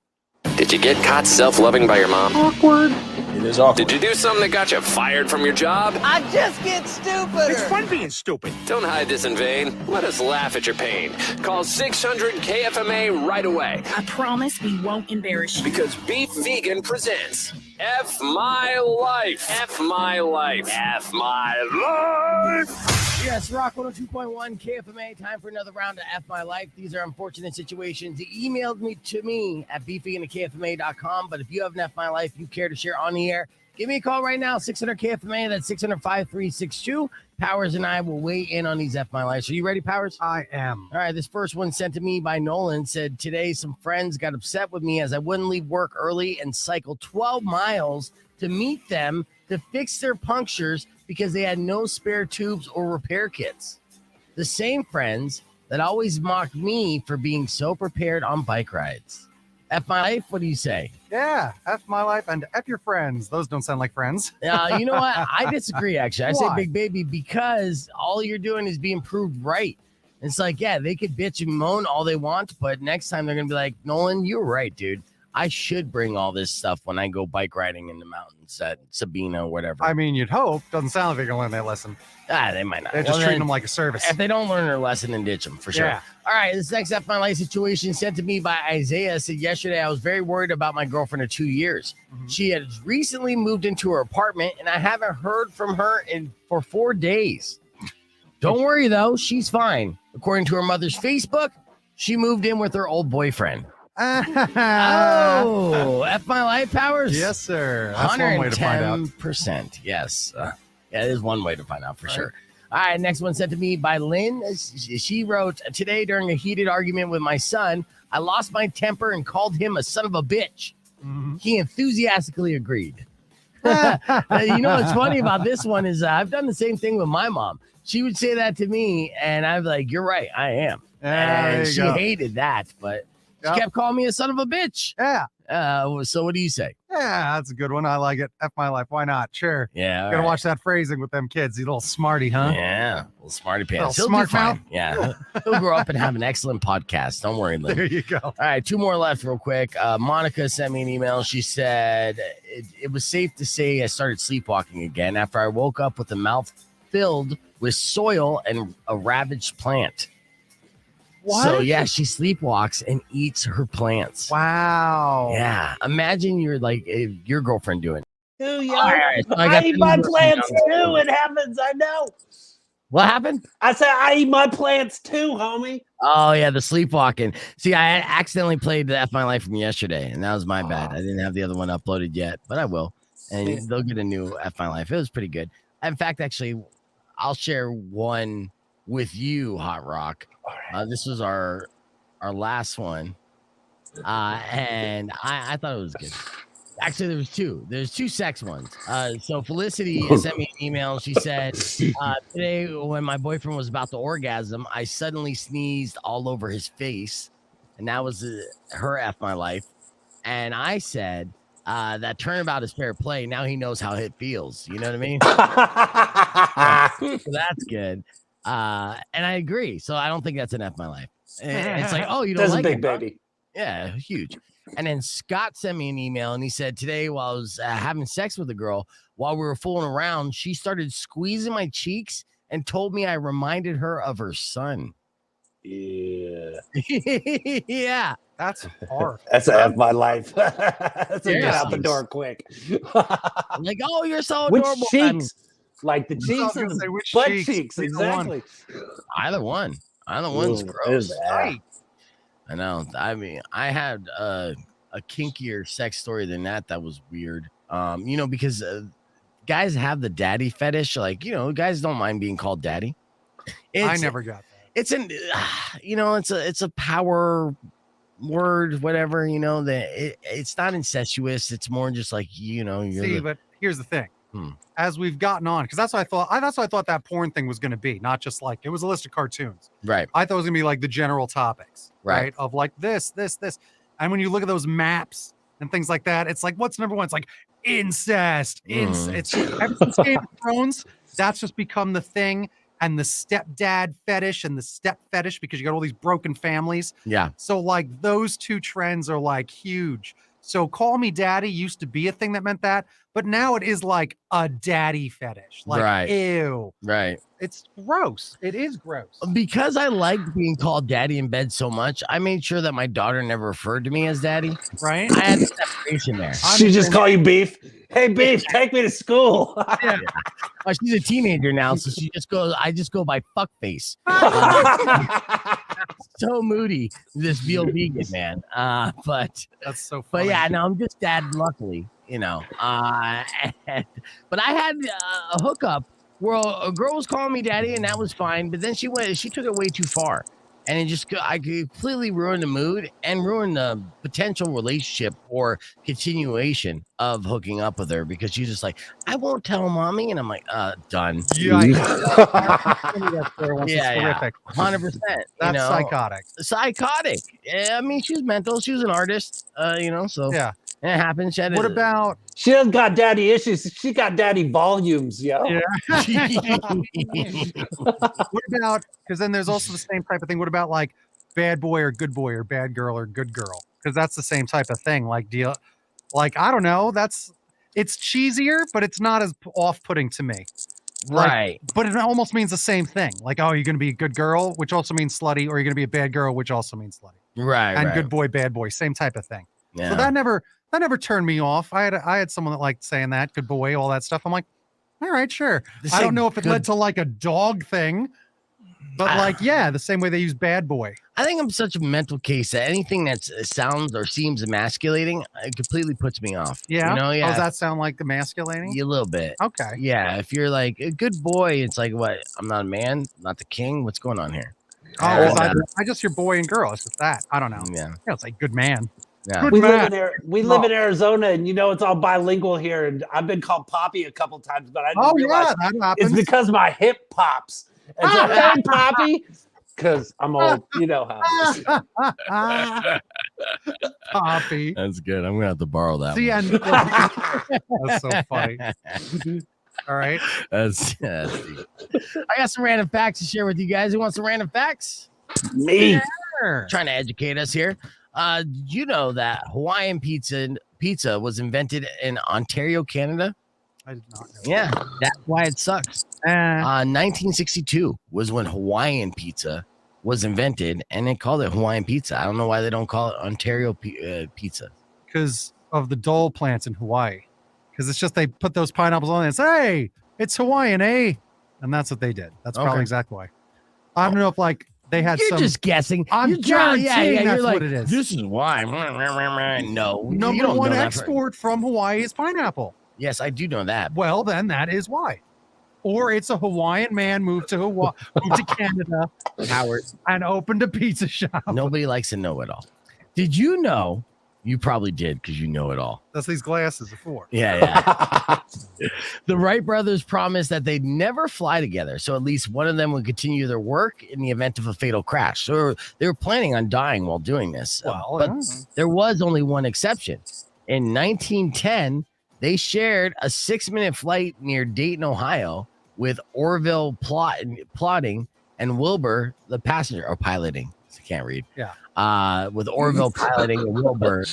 Did you get caught self-loving by your mom? Awkward. It is awkward. Did you do something that got you fired from your job? I just get stupider. It's fun being stupid. Don't hide this in vain. Let us laugh at your pain. Call 600 KFMA right away. I promise we won't embarrass you. Because Beef Vegan presents F My Life. F My Life. F My Life. Yes, Rock 102.1 KFMA. Time for another round of F My Life. These are unfortunate situations. He emailed me to me at beefvegan@kfma.com. But if you have an F My Life you care to share on the air, give me a call right now, 600 KFMA. That's 600-5362. Powers and I will weigh in on these F My Lives. Are you ready, Powers? I am. All right, this first one sent to me by Nolan said, today some friends got upset with me as I wouldn't leave work early and cycle 12 miles to meet them to fix their punctures because they had no spare tubes or repair kits. The same friends that always mocked me for being so prepared on bike rides. F My Life, what do you say? Yeah, F My Life and F your friends. Those don't sound like friends. You know what? I disagree, actually. I say Why? big baby because all you're doing is being proved right. It's like, yeah, they could bitch and moan all they want, but next time they're going to be like, Nolan, you were right, dude. I should bring all this stuff when I go bike riding in the mountains at Sabina or whatever. I mean, you'd hope. Doesn't sound like they're going to learn that lesson. They might not. They're just treating them like a service. If they don't learn their lesson, then ditch them for sure. Yeah. All right, this next F My Life situation sent to me by Isaiah said, yesterday I was very worried about my girlfriend of 2 years. Mm-hmm. She had recently moved into her apartment, and I haven't heard from her for 4 days. Don't worry, though. She's fine. According to her mother's Facebook, she moved in with her old boyfriend. Oh, F My Life, Powers? Yes, sir. That's one way to find out. 110%. Yes. Yeah, it is one way to find out for sure. All right, next one sent to me by Lynn. She wrote, today during a heated argument with my son, I lost my temper and called him a son of a bitch. Mm-hmm. He enthusiastically agreed. You know what's funny about this one is I've done the same thing with my mom. She would say that to me, and I'm like, you're right, I am. And she hated that, but she kept calling me a son of a bitch. Yeah. So what do you say? Yeah, that's a good one. I like it. F My Life. Why not? Sure. Yeah. Gotta watch that phrasing with them kids. You little smarty, huh? Yeah. Little smarty pants. Little smart mouth. Yeah. He'll grow up and have an excellent podcast. Don't worry, Lynn. There you go. All right. 2 more left real quick. Monica sent me an email. She said, it was safe to say I started sleepwalking again after I woke up with a mouth filled with soil and a ravaged plant. What? So yeah, she sleepwalks and eats her plants. Wow. Yeah, imagine you're like your girlfriend doing. Ooh, yo. All right, so I eat my the- plants too. It happens. I know. What happened? I said I eat my plants too, homie. Oh yeah, the sleepwalking. See, I accidentally played the F My Life from yesterday, and that was my bad. I didn't have the other one uploaded yet, but I will, and they'll get a new F My Life. It was pretty good. In fact, actually, I'll share one with you, Hot Rock. This was our last one, and I thought it was good. Actually, there was two. There's two sex ones. So Felicity sent me an email. She said, today when my boyfriend was about to orgasm, I suddenly sneezed all over his face. And that was her F My Life. And I said, that turnabout is fair play. Now he knows how it feels. You know what I mean? So that's good. And I agree. So I don't think that's an F My Life. It's like, oh, you don't That's like a big it, huh? baby. Yeah, huge. And then Scott sent me an email and he said, today while I was having sex with a girl, while we were fooling around, she started squeezing my cheeks and told me I reminded her of her son. Yeah. Yeah. That's hard. That's a F My Life. That's a get out the door quick. Like, oh, you're so Which adorable. cheeks? Like the cheeks or the butt cheeks? Exactly. Either one. Either one's gross. Right. I know. I mean, I had a kinkier sex story than that. That was weird. Because guys have the daddy fetish. Like, guys don't mind being called daddy. I never got that. It's it's a power word, whatever. That it's not incestuous. It's more just like you're. But here's the thing. As we've gotten on, because that's what I thought. That's what I thought that porn thing was going to be. Not just like it was a list of cartoons. Right. I thought it was going to be like the general topics. Right. Of like this. And when you look at those maps and things like that, it's like, what's number one? It's like incest. It's ever since Game of Thrones, that's just become the thing. And the stepdad fetish and the step fetish, because you got all these broken families. Yeah. So like those two trends are like huge. So call me daddy used to be a thing that meant that, but now it is like a daddy fetish. Like, ew. Right. It's gross. It is gross. Because I liked being called daddy in bed so much, I made sure that my daughter never referred to me as daddy. Right. I had separation there. She just call you Beef. Hey, Beef, take me to school. Yeah. She's a teenager now, so I just go by fuckface. So moody, this veal vegan man. But that's so funny. But yeah, no, I'm just dad, luckily, but I had a hookup where a girl was calling me daddy, and that was fine. But then she took it way too far, and I completely ruined the mood and ruined the potential relationship or continuation of hooking up with her, because she's just like, I won't tell mommy, and I'm like, done. Yeah, yeah, 100%. That's psychotic. Psychotic. Yeah, I mean, she's mental. She was an artist. So yeah. It happens. What about? She doesn't got daddy issues. She got daddy volumes, yo. Yeah. What about? Because then there's also the same type of thing. What about like bad boy or bad girl or good girl? Because that's the same type of thing. Like I don't know. It's cheesier, but it's not as off-putting to me. Right. But it almost means the same thing. Like, oh, you're going to be a good girl, which also means slutty, or you're going to be a bad girl, which also means slutty. Right. And good boy, bad boy, same type of thing. Yeah. So that never turned me off. I had someone that liked saying that, good boy, all that stuff. I'm like, all right, sure. I don't know if it led to like a dog thing, but the same way they use bad boy. I think I'm such a mental case that anything that sounds or seems emasculating, it completely puts me off. Yeah. Yeah. Does that sound like emasculating? A little bit. Okay. Yeah. If you're like a good boy, it's like, what? I'm not a man, not the king. What's going on here? Oh, I just hear boy and girl. It's just that. I don't know. Yeah. It's like good man. Yeah. Good We man. live in Arizona, and it's all bilingual here. And I've been called Poppy a couple times, but I didn't realize that happens. it's because my hip pops. And so, hey, Poppy, because I'm old. You know how it is. Poppy. That's good. I'm gonna have to borrow that. See, one. That's so funny. All right. That's deep. I got some random facts to share with you guys. Who wants some random facts? Me. Sure. Trying to educate us here. Did you know that Hawaiian pizza was invented in Ontario, Canada? I did not know. Yeah, that's why it sucks. 1962 was when Hawaiian pizza was invented, and they called it Hawaiian pizza. I don't know why they don't call it Ontario pizza. Because of the dole plants in Hawaii. Because it's just they put those pineapples on it and say, hey, it's Hawaiian, eh? And that's what they did. That's probably exactly why. I don't know if like they had You're just guessing. I'm guaranteeing that's like, what it is. This is why. No, you Number don't one know that export from Hawaii is pineapple. Yes, I do know that. Well, then that is why. Or it's a Hawaiian man moved to Canada, Howard, and opened a pizza shop. Nobody likes to know it all. Did you know? You probably did because you know it all. That's these glasses before. Yeah. The Wright brothers promised that they'd never fly together, so at least one of them would continue their work in the event of a fatal crash. So they were planning on dying while doing this. But there was only one exception. In 1910, they shared a 6-minute flight near Dayton, Ohio, with Orville plotting and Wilbur, the passenger, or piloting. I can't read. Yeah. With Orville piloting and Wilbur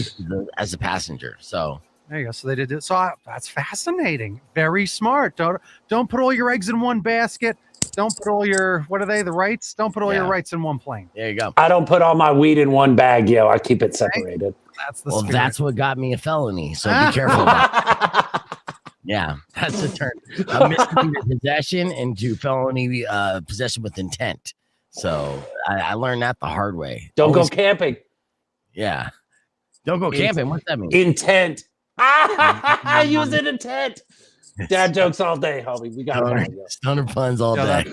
as a passenger. So there you go. So they did it. So that's fascinating. Very smart. Don't put all your eggs in one basket. Don't put all your the Wrights? Don't put all your Wrights in one plane. There you go. I don't put all my weed in one bag, yo. I keep it separated. That's the spirit. That's what got me a felony. So be careful about that. Yeah, that's a turn. A misdemeanor possession into felony possession with intent. So I learned that the hard way. Don't go camping. Yeah. Don't go camping. What's that mean? Intent. I use an intent. Dad jokes all day, homie. We got Stoner puns all day.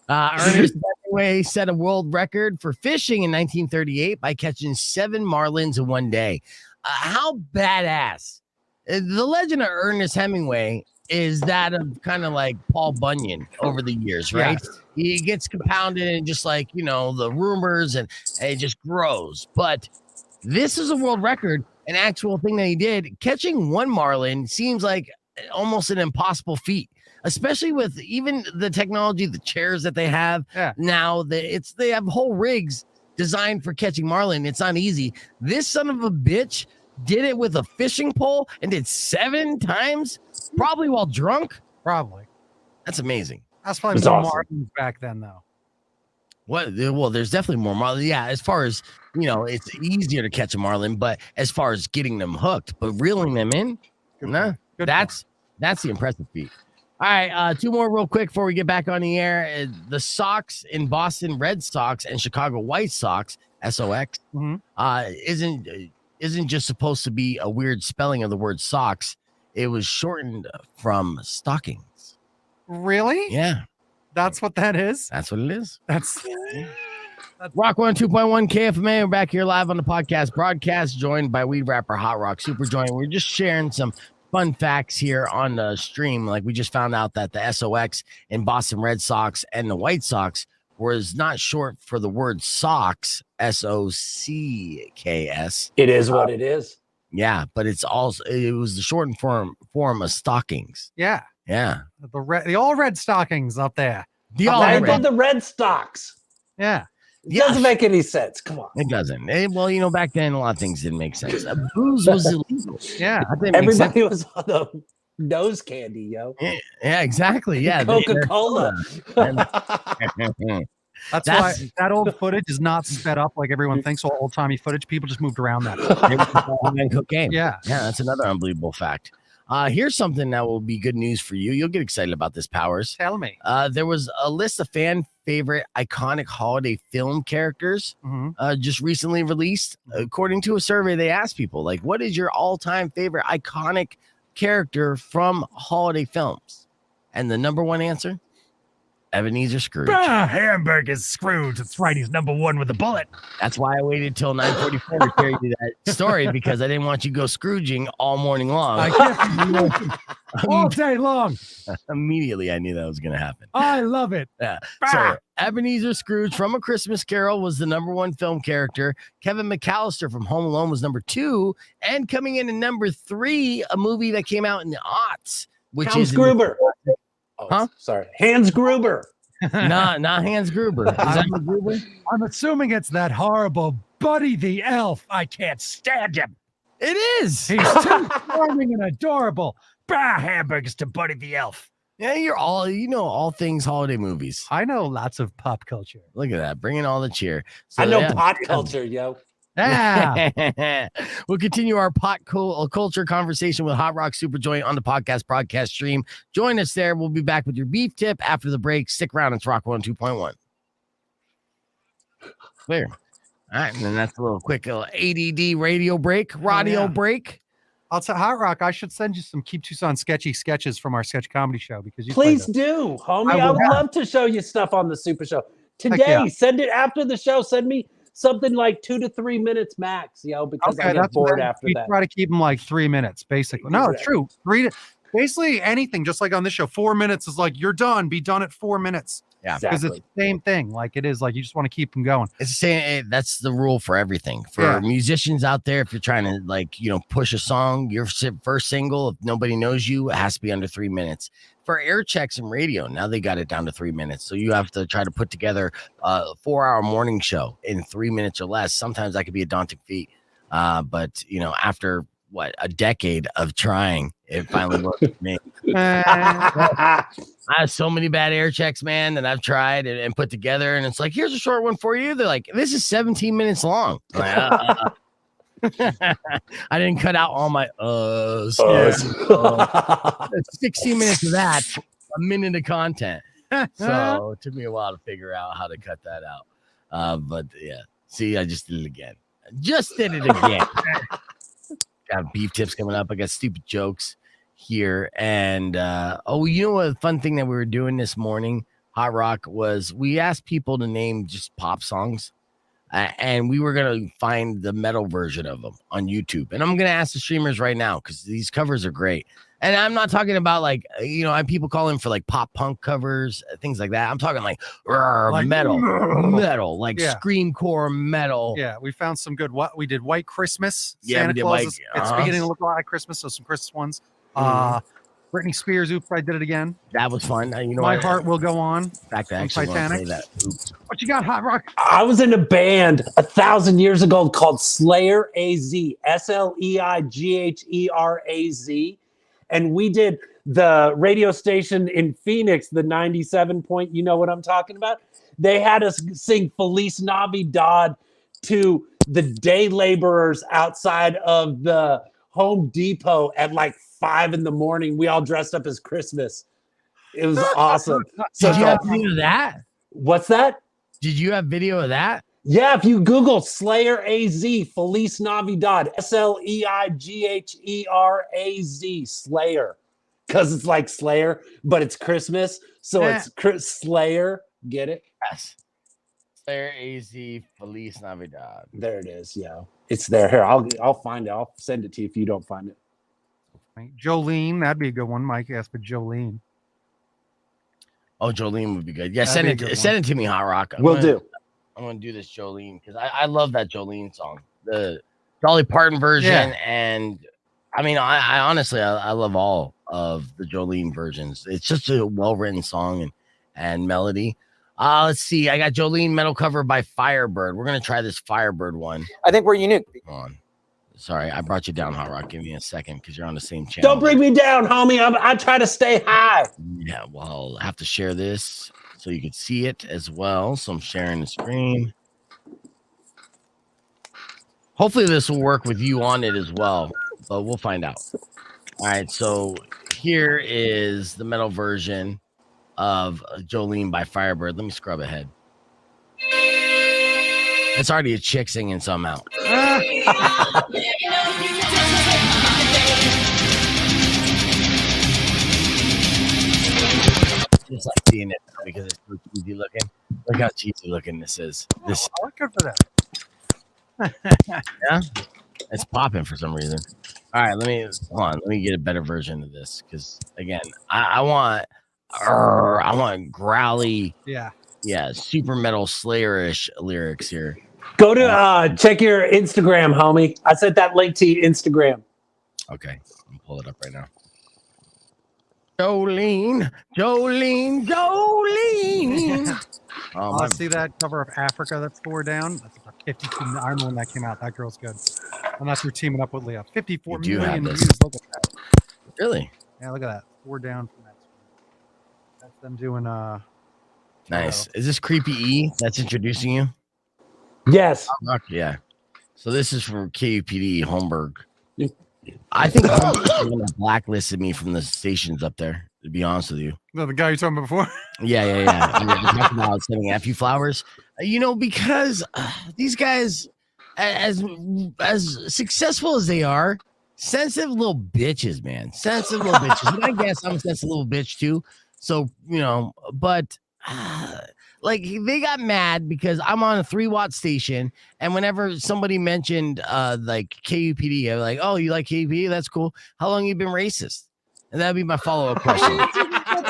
Ernest Hemingway set a world record for fishing in 1938 by catching 7 marlins in one day. How badass. The legend of Ernest Hemingway is that of kind of like Paul Bunyan over the years, right? Yes. He gets compounded and just like, the rumors and it just grows. But this is a world record, an actual thing that he did. Catching 1 marlin seems like almost an impossible feat, especially with even the technology, the chairs that they have now. They have whole rigs designed for catching marlin. It's not easy. This son of a bitch did it with a fishing pole and did 7 times, probably while drunk. Probably. That's amazing. That's probably more marlins back then, though. What? Well, there's definitely more marlin. Yeah, as far as it's easier to catch a marlin, but as far as getting them hooked, but reeling them in, that's the impressive feat. All right, 2 more real quick before we get back on the air. The Sox in Boston Red Sox and Chicago White Sox, SOX, isn't just supposed to be a weird spelling of the word socks. It was shortened from stockings. Really? Yeah. That's what that is? That's what it is. That's Rock 102.1 KFMA. We're back here live on the podcast broadcast, joined by weed rapper Hotrock Supajoint. We're just sharing some fun facts here on the stream. Like we just found out that the SOX in Boston Red Sox and the White Sox was not short for the word socks, SOCKS. It is what it is. Yeah, but it was the shortened form of stockings. Yeah. Yeah. The all red stockings up there. The Red Stocks. Yeah. It doesn't make any sense. Come on. It doesn't. Well, back then a lot of things didn't make sense. Booze was illegal. Yeah. Everybody was on the nose candy, yo. Yeah, exactly. Yeah. Coca-Cola. That's why that old footage is not sped up like everyone thinks. All old-timey footage. People just moved around that. Cocaine. Yeah. Yeah, that's another unbelievable fact. Here's something that will be good news for you. You'll get excited about this, Powers. Tell me. There was a list of fan favorite iconic holiday film characters just recently released. According to a survey, they asked people, like, what is your all-time favorite iconic character from holiday films? And the number one answer? Ebenezer Scrooge. Hamburger's Scrooge. That's right. He's number 1 with a bullet. That's why I waited till 9:44 to carry you that story, because I didn't want you to go Scrooging all morning long. All day long. Immediately, I knew that was going to happen. I love it. Yeah. So Ebenezer Scrooge from A Christmas Carol was the number 1 film character. Kevin McAllister from Home Alone was number 2. And coming in at number 3, a movie that came out in the aughts, which Hans is Gruber. Sorry. Hans Gruber. Not Hans Gruber. Is that Hans Gruber? I'm assuming it's that horrible Buddy the Elf. I can't stand him. It is. He's too charming and adorable. Hamburgers to Buddy the Elf. Yeah, you're all all things holiday movies. I know lots of pop culture. Look at that, bringing all the cheer. So, I know yeah. pot culture, yo. Yeah. We'll continue our culture conversation with Hotrock Supajoint on the podcast broadcast stream. Join us there. We'll be back with your beef tip after the break. Stick around. It's Rock 102.1. Clear. All right, and then that's a little quick little ADD radio break, break. I'll tell Hot Rock, I should send you some Keep Tucson sketchy sketches from our sketch comedy show because you Please do, homie. I would love to show you stuff on the Super Show. Today, send it after the show. Send me something like 2 to 3 minutes max, yo, because I get bored after that. Try to keep them like 3 minutes, basically. No, it's true. Basically anything, just like on this show, 4 minutes is like you're done. Be done at 4 minutes. Yeah, because it's the same thing. Like it is like you just want to keep them going. It's the same. That's the rule for everything. For musicians out there, if you're trying to push a song, your first single, if nobody knows you, it has to be under 3 minutes. For air checks and radio, now they got it down to 3 minutes. So you have to try to put together a 4-hour morning show in 3 minutes or less. Sometimes that could be a daunting feat. But after a decade of trying, it finally worked for me. I have so many bad air checks, man, that I've tried and put together, and it's like, here's a short one for you. They're like, this is 17 minutes long. I didn't cut out all my 16 minutes of that, a minute of content. So it took me a while to figure out how to cut that out. But yeah, see, I just did it again. Got beef tips coming up. I got stupid jokes here. And what fun thing that we were doing this morning, Hot Rock, was we asked people to name just pop songs. And we were going to find the metal version of them on YouTube. And I'm going to ask the streamers right now because these covers are great. And I'm not talking about people call them for like pop punk covers, things like that. I'm talking like metal, like screamcore metal. Yeah, we found some good. We did White Christmas. Yeah, Santa we did Claus. It's beginning to look a lot like Christmas, so some Christmas ones. Britney Spears, oops, I did it again. That was fun. My Heart Will Go On. In fact, I actually want to say that. Oops. What you got, Hot Rock? I was in a band 1,000 years ago called Slayer AZ, SLEIGHERAZ. And we did the radio station in Phoenix, the 97 point. You know what I'm talking about? They had us sing Feliz Navidad to the day laborers outside of the Home Depot at like 5 a.m. We all dressed up as Christmas. It was awesome. Did you have video of that? What's that? Did you have video of that? Yeah, if you Google Slayer AZ, Feliz Navidad, SLEIGHERAZ, Slayer, because it's like Slayer, but it's Christmas, so it's Slayer. Get it? Yes. Slayer AZ, Feliz Navidad. There it is. Yeah, it's there. Here, I'll find it. I'll send it to you if you don't find it. Jolene, that'd be a good one. Mike asked for Jolene. Oh, Jolene would be good. Yeah, send it to me, Hot Rock. Will do. I'm gonna do this Jolene because I love that Jolene song, the Dolly Parton version, and I mean I honestly I love all of the Jolene versions. It's just a well-written song and melody. Let's see. I got Jolene metal cover by Firebird. We're gonna try this Firebird one. I think we're unique. Hold on. Sorry, I brought you down, Hot Rock. Give me a second because you're on the same channel. Don't bring me down, homie. I try to stay high. Yeah, well, I have to share this so you can see it as well. So I'm sharing the screen. Hopefully this will work with you on it as well, but we'll find out. All right, so here is the metal version of Jolene by Firebird. Let me scrub ahead. It's already a chick singing somehow. Just like seeing it because it's so cheesy looking. Look how cheesy looking this is. This Good for that. yeah, it's popping for some reason. All right, let me get a better version of this because again, I want growly, super metal Slayer-ish lyrics here. Go to check your Instagram, homie. I sent that link to your Instagram. Okay, I'm pull it up right now. Jolene. I see that cover of Africa that's 4 down. That's about 52. I remember when that came out. That girl's good. And that's her teaming up with Leah. 54 million views. Look at that. Really? Yeah, look at that. 4 down from that. That's them doing Nice. Is this Creepy E that's introducing you? Yes. Yeah. So this is for KUPD Holmberg. I think Holmberg's going to blacklisted me from the stations up there, to be honest with you. No, the guy you talking about before. Yeah. We're talking about sending F you flowers. Because these guys, as successful as they are, sensitive little bitches, man. Sensitive little bitches. And I guess I'm a sensitive little bitch too. So, but like they got mad because I'm on a 3-watt station, and whenever somebody mentioned like KUPD, I'm like, oh, you like KUPD? That's cool. How long you been racist? And that'd be my follow-up question.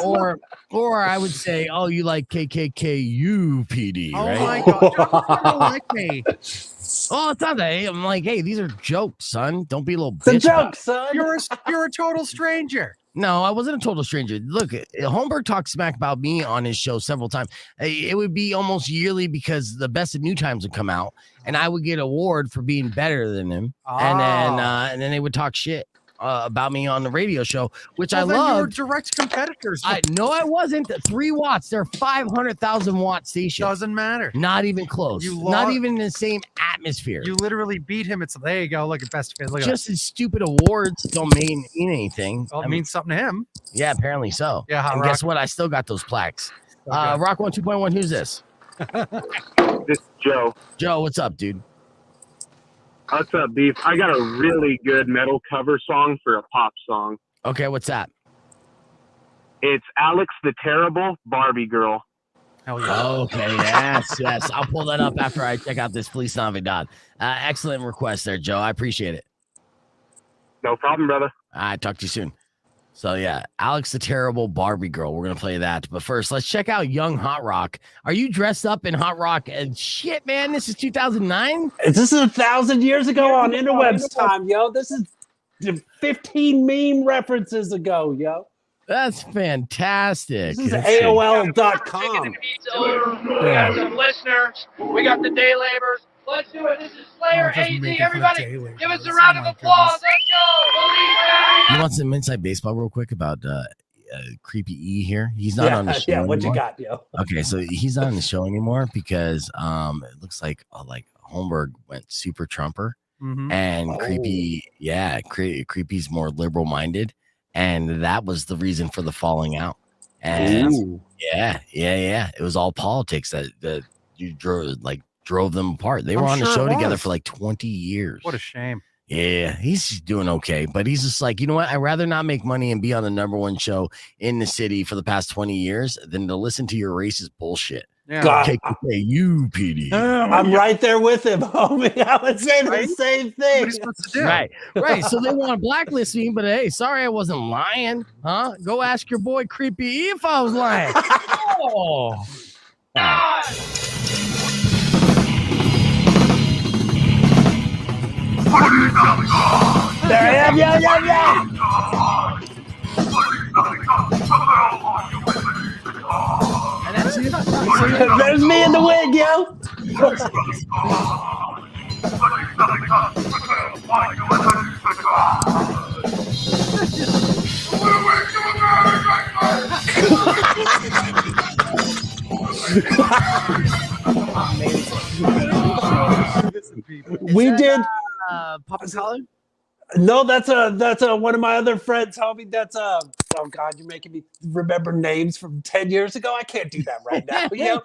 or I would say, oh, you like KKKUPD, right? Oh my god, don't like me. Oh, it's not that. I'm like, hey, these are jokes, son. Don't be a little bitch. The joke, son. You're a total stranger. No, I wasn't a total stranger. Look, Holmberg talked smack about me on his show several times. It would be almost yearly because the Best of New Times would come out, and I would get an award for being better than him. And then they would talk shit about me on the radio show, which I love. You were direct competitors. I wasn't. 3 watts. They're 500,000 watt station. Doesn't matter. Not even close. Not even in the same atmosphere. You literally beat him. There you go. Look at Best Fit. Just as stupid awards don't mean anything. Well, it means something to him. Yeah, apparently so. Yeah. And guess what? I still got those plaques. Rock 1 2.1. Who's this? This is Joe. Joe, what's up, dude? What's up, Beef? I got a really good metal cover song for a pop song. Okay, what's that? It's Alex the Terrible, Barbie Girl. Hell yeah. Okay, yes. I'll pull that up after I check out this Feliz Navidad. Excellent request there, Joe. I appreciate it. No problem, brother. All right, talk to you soon. So, yeah, Alex the Terrible, Barbie Girl. We're going to play that. But first, let's check out Young Hot Rock. Are you dressed up in Hot Rock? And shit, man, this is 2009? This is 1,000 years ago on interwebs time, yo. This is 15 meme references ago, yo. That's fantastic. This is AOL.com. We got some listeners. We got the day laborers. Let's do it. This is Slayer AZ. Everybody, give us a round of applause. Let's go. You want some inside baseball real quick about Creepy E here? He's not on the show anymore. What you got, yo? Okay, so he's not on the show anymore because it looks like Holmberg went super Trumper, and Creepy's more liberal minded, and that was the reason for the falling out. And yeah, it was all politics that you drove them apart. They were on the show together for like 20 years. What a shame. Yeah, he's doing okay, but he's just like, you know what? I'd rather not make money and be on the #1 show in the city for the past 20 years than to listen to your racist bullshit. Yeah. God, KKUPD. I'm right there with him, homie. I would say the same thing. What are you supposed to do? Right. So they want to blacklist me, but hey, sorry, I wasn't lying. Huh? Go ask your boy Creepy E if I was lying. Oh. There I am, yeah. And that's it. There's me in the wig, yo. We did. Papa Collar? No, that's one of my other friends, homie. That's oh God, you're making me remember names from 10 years ago. I can't do that right now. You know?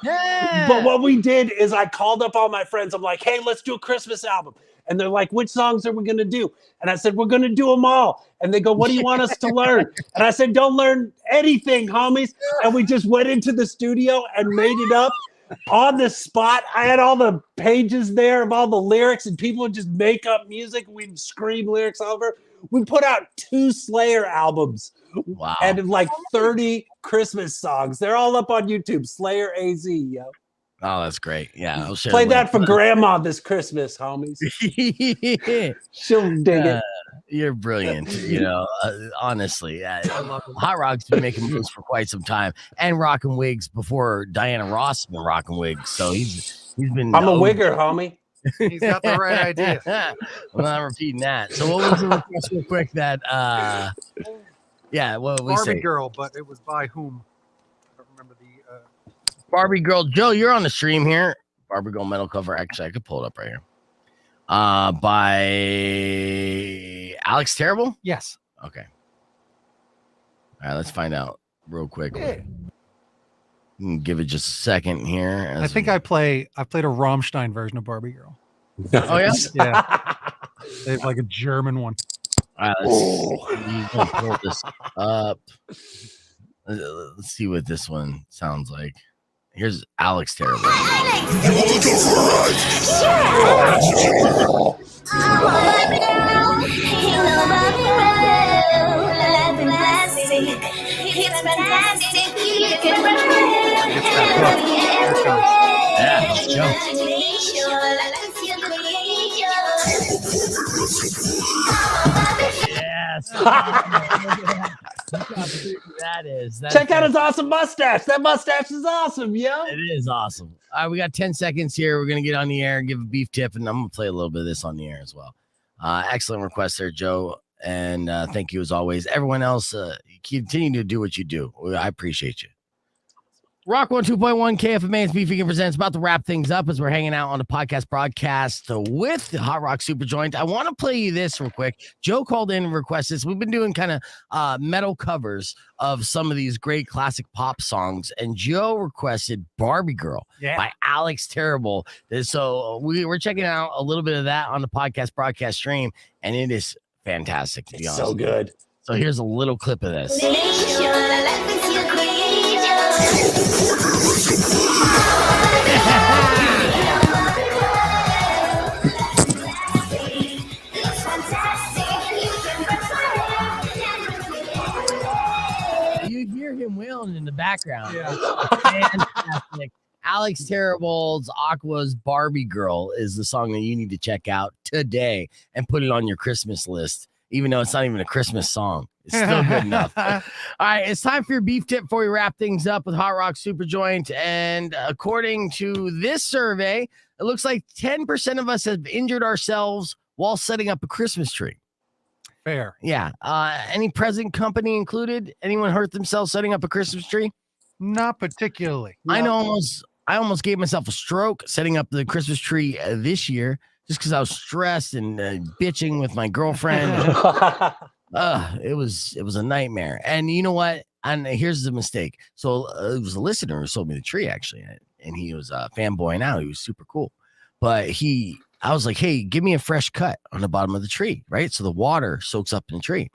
But what we did is I called up all my friends. I'm like, hey, let's do a Christmas album. And they're like, which songs are we going to do? And I said, we're going to do them all. And they go, what do you want us to learn? And I said, don't learn anything, homies. And we just went into the studio and made it up on the spot. I had all the pages there of all the lyrics, and people would just make up music. We'd scream lyrics over. We put out 2 Slayer albums. Wow. And like 30 Christmas songs. They're all up on YouTube. Slayer AZ, yo. Oh, that's great. Yeah, I'll share. Play that for Grandma this Christmas, homies. She'll dig it. You're brilliant. You know, honestly, Hot Rock's been making moves for quite some time, and rocking wigs before Diana Ross has been rocking wigs. So he's been. I'm a wigger, homie. He's got the right idea. I'm not repeating that. So what was the request real quick that? Yeah, what we Barbie say? Girl, but it was by whom? Barbie Girl. Joe, you're on the stream here. Barbie Girl metal cover. Actually, I could pull it up right here. By Alex Terrible? Yes. Okay. All right, let's find out real quick. Give it just a second here. I think I played a Rammstein version of Barbie Girl. Oh, yeah? Yeah. They have like a German one. All right, let's pull this up. Let's see what this one sounds like. Here's Alex Terrible. You want to go for a ride? Yeah, let's go. Yes. That is. Check out his awesome mustache. That mustache is awesome, yo. It is awesome. All right, we got 10 seconds here. We're going to get on the air and give a beef tip, and I'm going to play a little bit of this on the air as well. Excellent request there, Joe. And thank you as always. Everyone else, continue to do what you do. I appreciate you. Rock 102.1 KFMA, it's Beef Vegan Presents. About to wrap things up as we're hanging out on the podcast broadcast with the Hotrock Supajoint. I want to play you this real quick. Joe called in and requested this. We've been doing kind of metal covers of some of these great classic pop songs, and Joe requested Barbie Girl by Alex Terrible. So we're checking out a little bit of that on the podcast broadcast stream, and it is fantastic, to be honest. So good. So here's a little clip of this. You hear him wailing in the background. Yeah. Fantastic. Alex Terrible's Aqua's Barbie Girl is the song that you need to check out today and put it on your Christmas list, even though it's not even a Christmas song. It's still good enough. All right, it's time for your beef tip before we wrap things up with Hotrock Supajoint. And according to this survey, it looks like 10% of us have injured ourselves while setting up a Christmas tree. Fair. Yeah. Any present company included? Anyone hurt themselves setting up a Christmas tree? Not particularly. I almost gave myself a stroke setting up the Christmas tree this year just because I was stressed and bitching with my girlfriend. It was a nightmare. And you know what? And here's the mistake. So it was a listener who sold me the tree, actually, and he was fanboying out. He was super cool. But I was like, hey, give me a fresh cut on the bottom of the tree, right? So the water soaks up in the tree.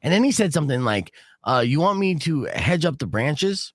And then he said something like, you want me to hedge up the branches?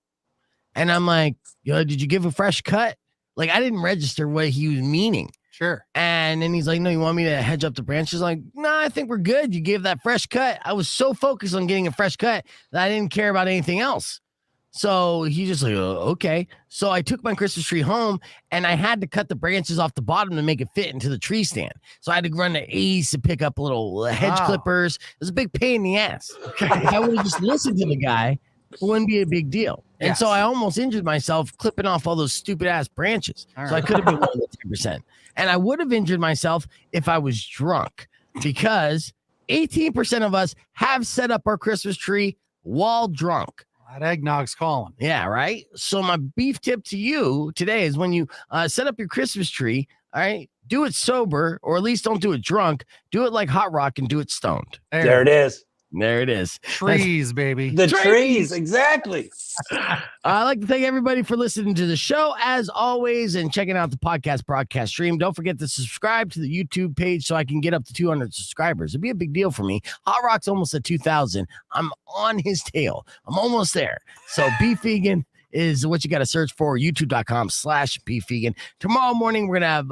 And I'm like, did you give a fresh cut? Like, I didn't register what he was meaning. Sure. And then he's like, no, you want me to hedge up the branches? I'm like, no, I think we're good. You gave that fresh cut. I was so focused on getting a fresh cut that I didn't care about anything else. So he just like, okay. So I took my Christmas tree home and I had to cut the branches off the bottom to make it fit into the tree stand. So I had to run to Ace to pick up little hedge clippers. It was a big pain in the ass. Okay. If I would have just listened to the guy, it wouldn't be a big deal. And so I almost injured myself clipping off all those stupid ass branches. So I could have been 10%. And I would have injured myself if I was drunk, because 18% of us have set up our Christmas tree while drunk. That eggnog's calling. Yeah, right? So my beef tip to you today is when you set up your Christmas tree, all right, do it sober, or at least don't do it drunk. Do it like Hotrock and do it stoned. There it is. There it is. Trees, baby. The trees, exactly. I'd like to thank everybody for listening to the show, as always, and checking out the podcast broadcast stream. Don't forget to subscribe to the YouTube page so I can get up to 200 subscribers. It'd be a big deal for me. Hotrock's almost at 2,000. I'm on his tail. I'm almost there. So Beef Vegan is what you got to search for. YouTube.com/Beef Vegan. Tomorrow morning, we're going to have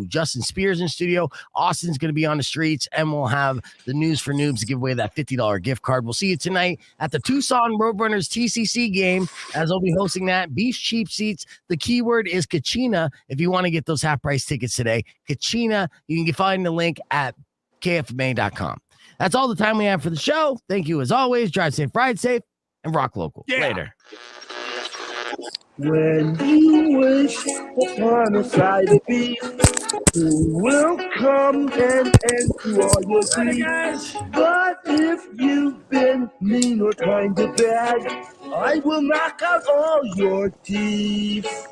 Justin Spears in studio. Austin's going to be on the streets, and we'll have the News for Noobs to give away that $50 gift card. We'll see you tonight at the Tucson Roadrunners TCC game, as I'll be hosting that. Beef cheap seats. The keyword is Kachina if you want to get those half-price tickets today. Kachina. You can find the link at KFMA.com. That's all the time we have for the show. Thank you, as always. Drive safe, ride safe, and rock local. Later. When you wish upon a side of beef, who will come and end to all your grief? But if you've been mean or kind of bad, I will knock out all your teeth.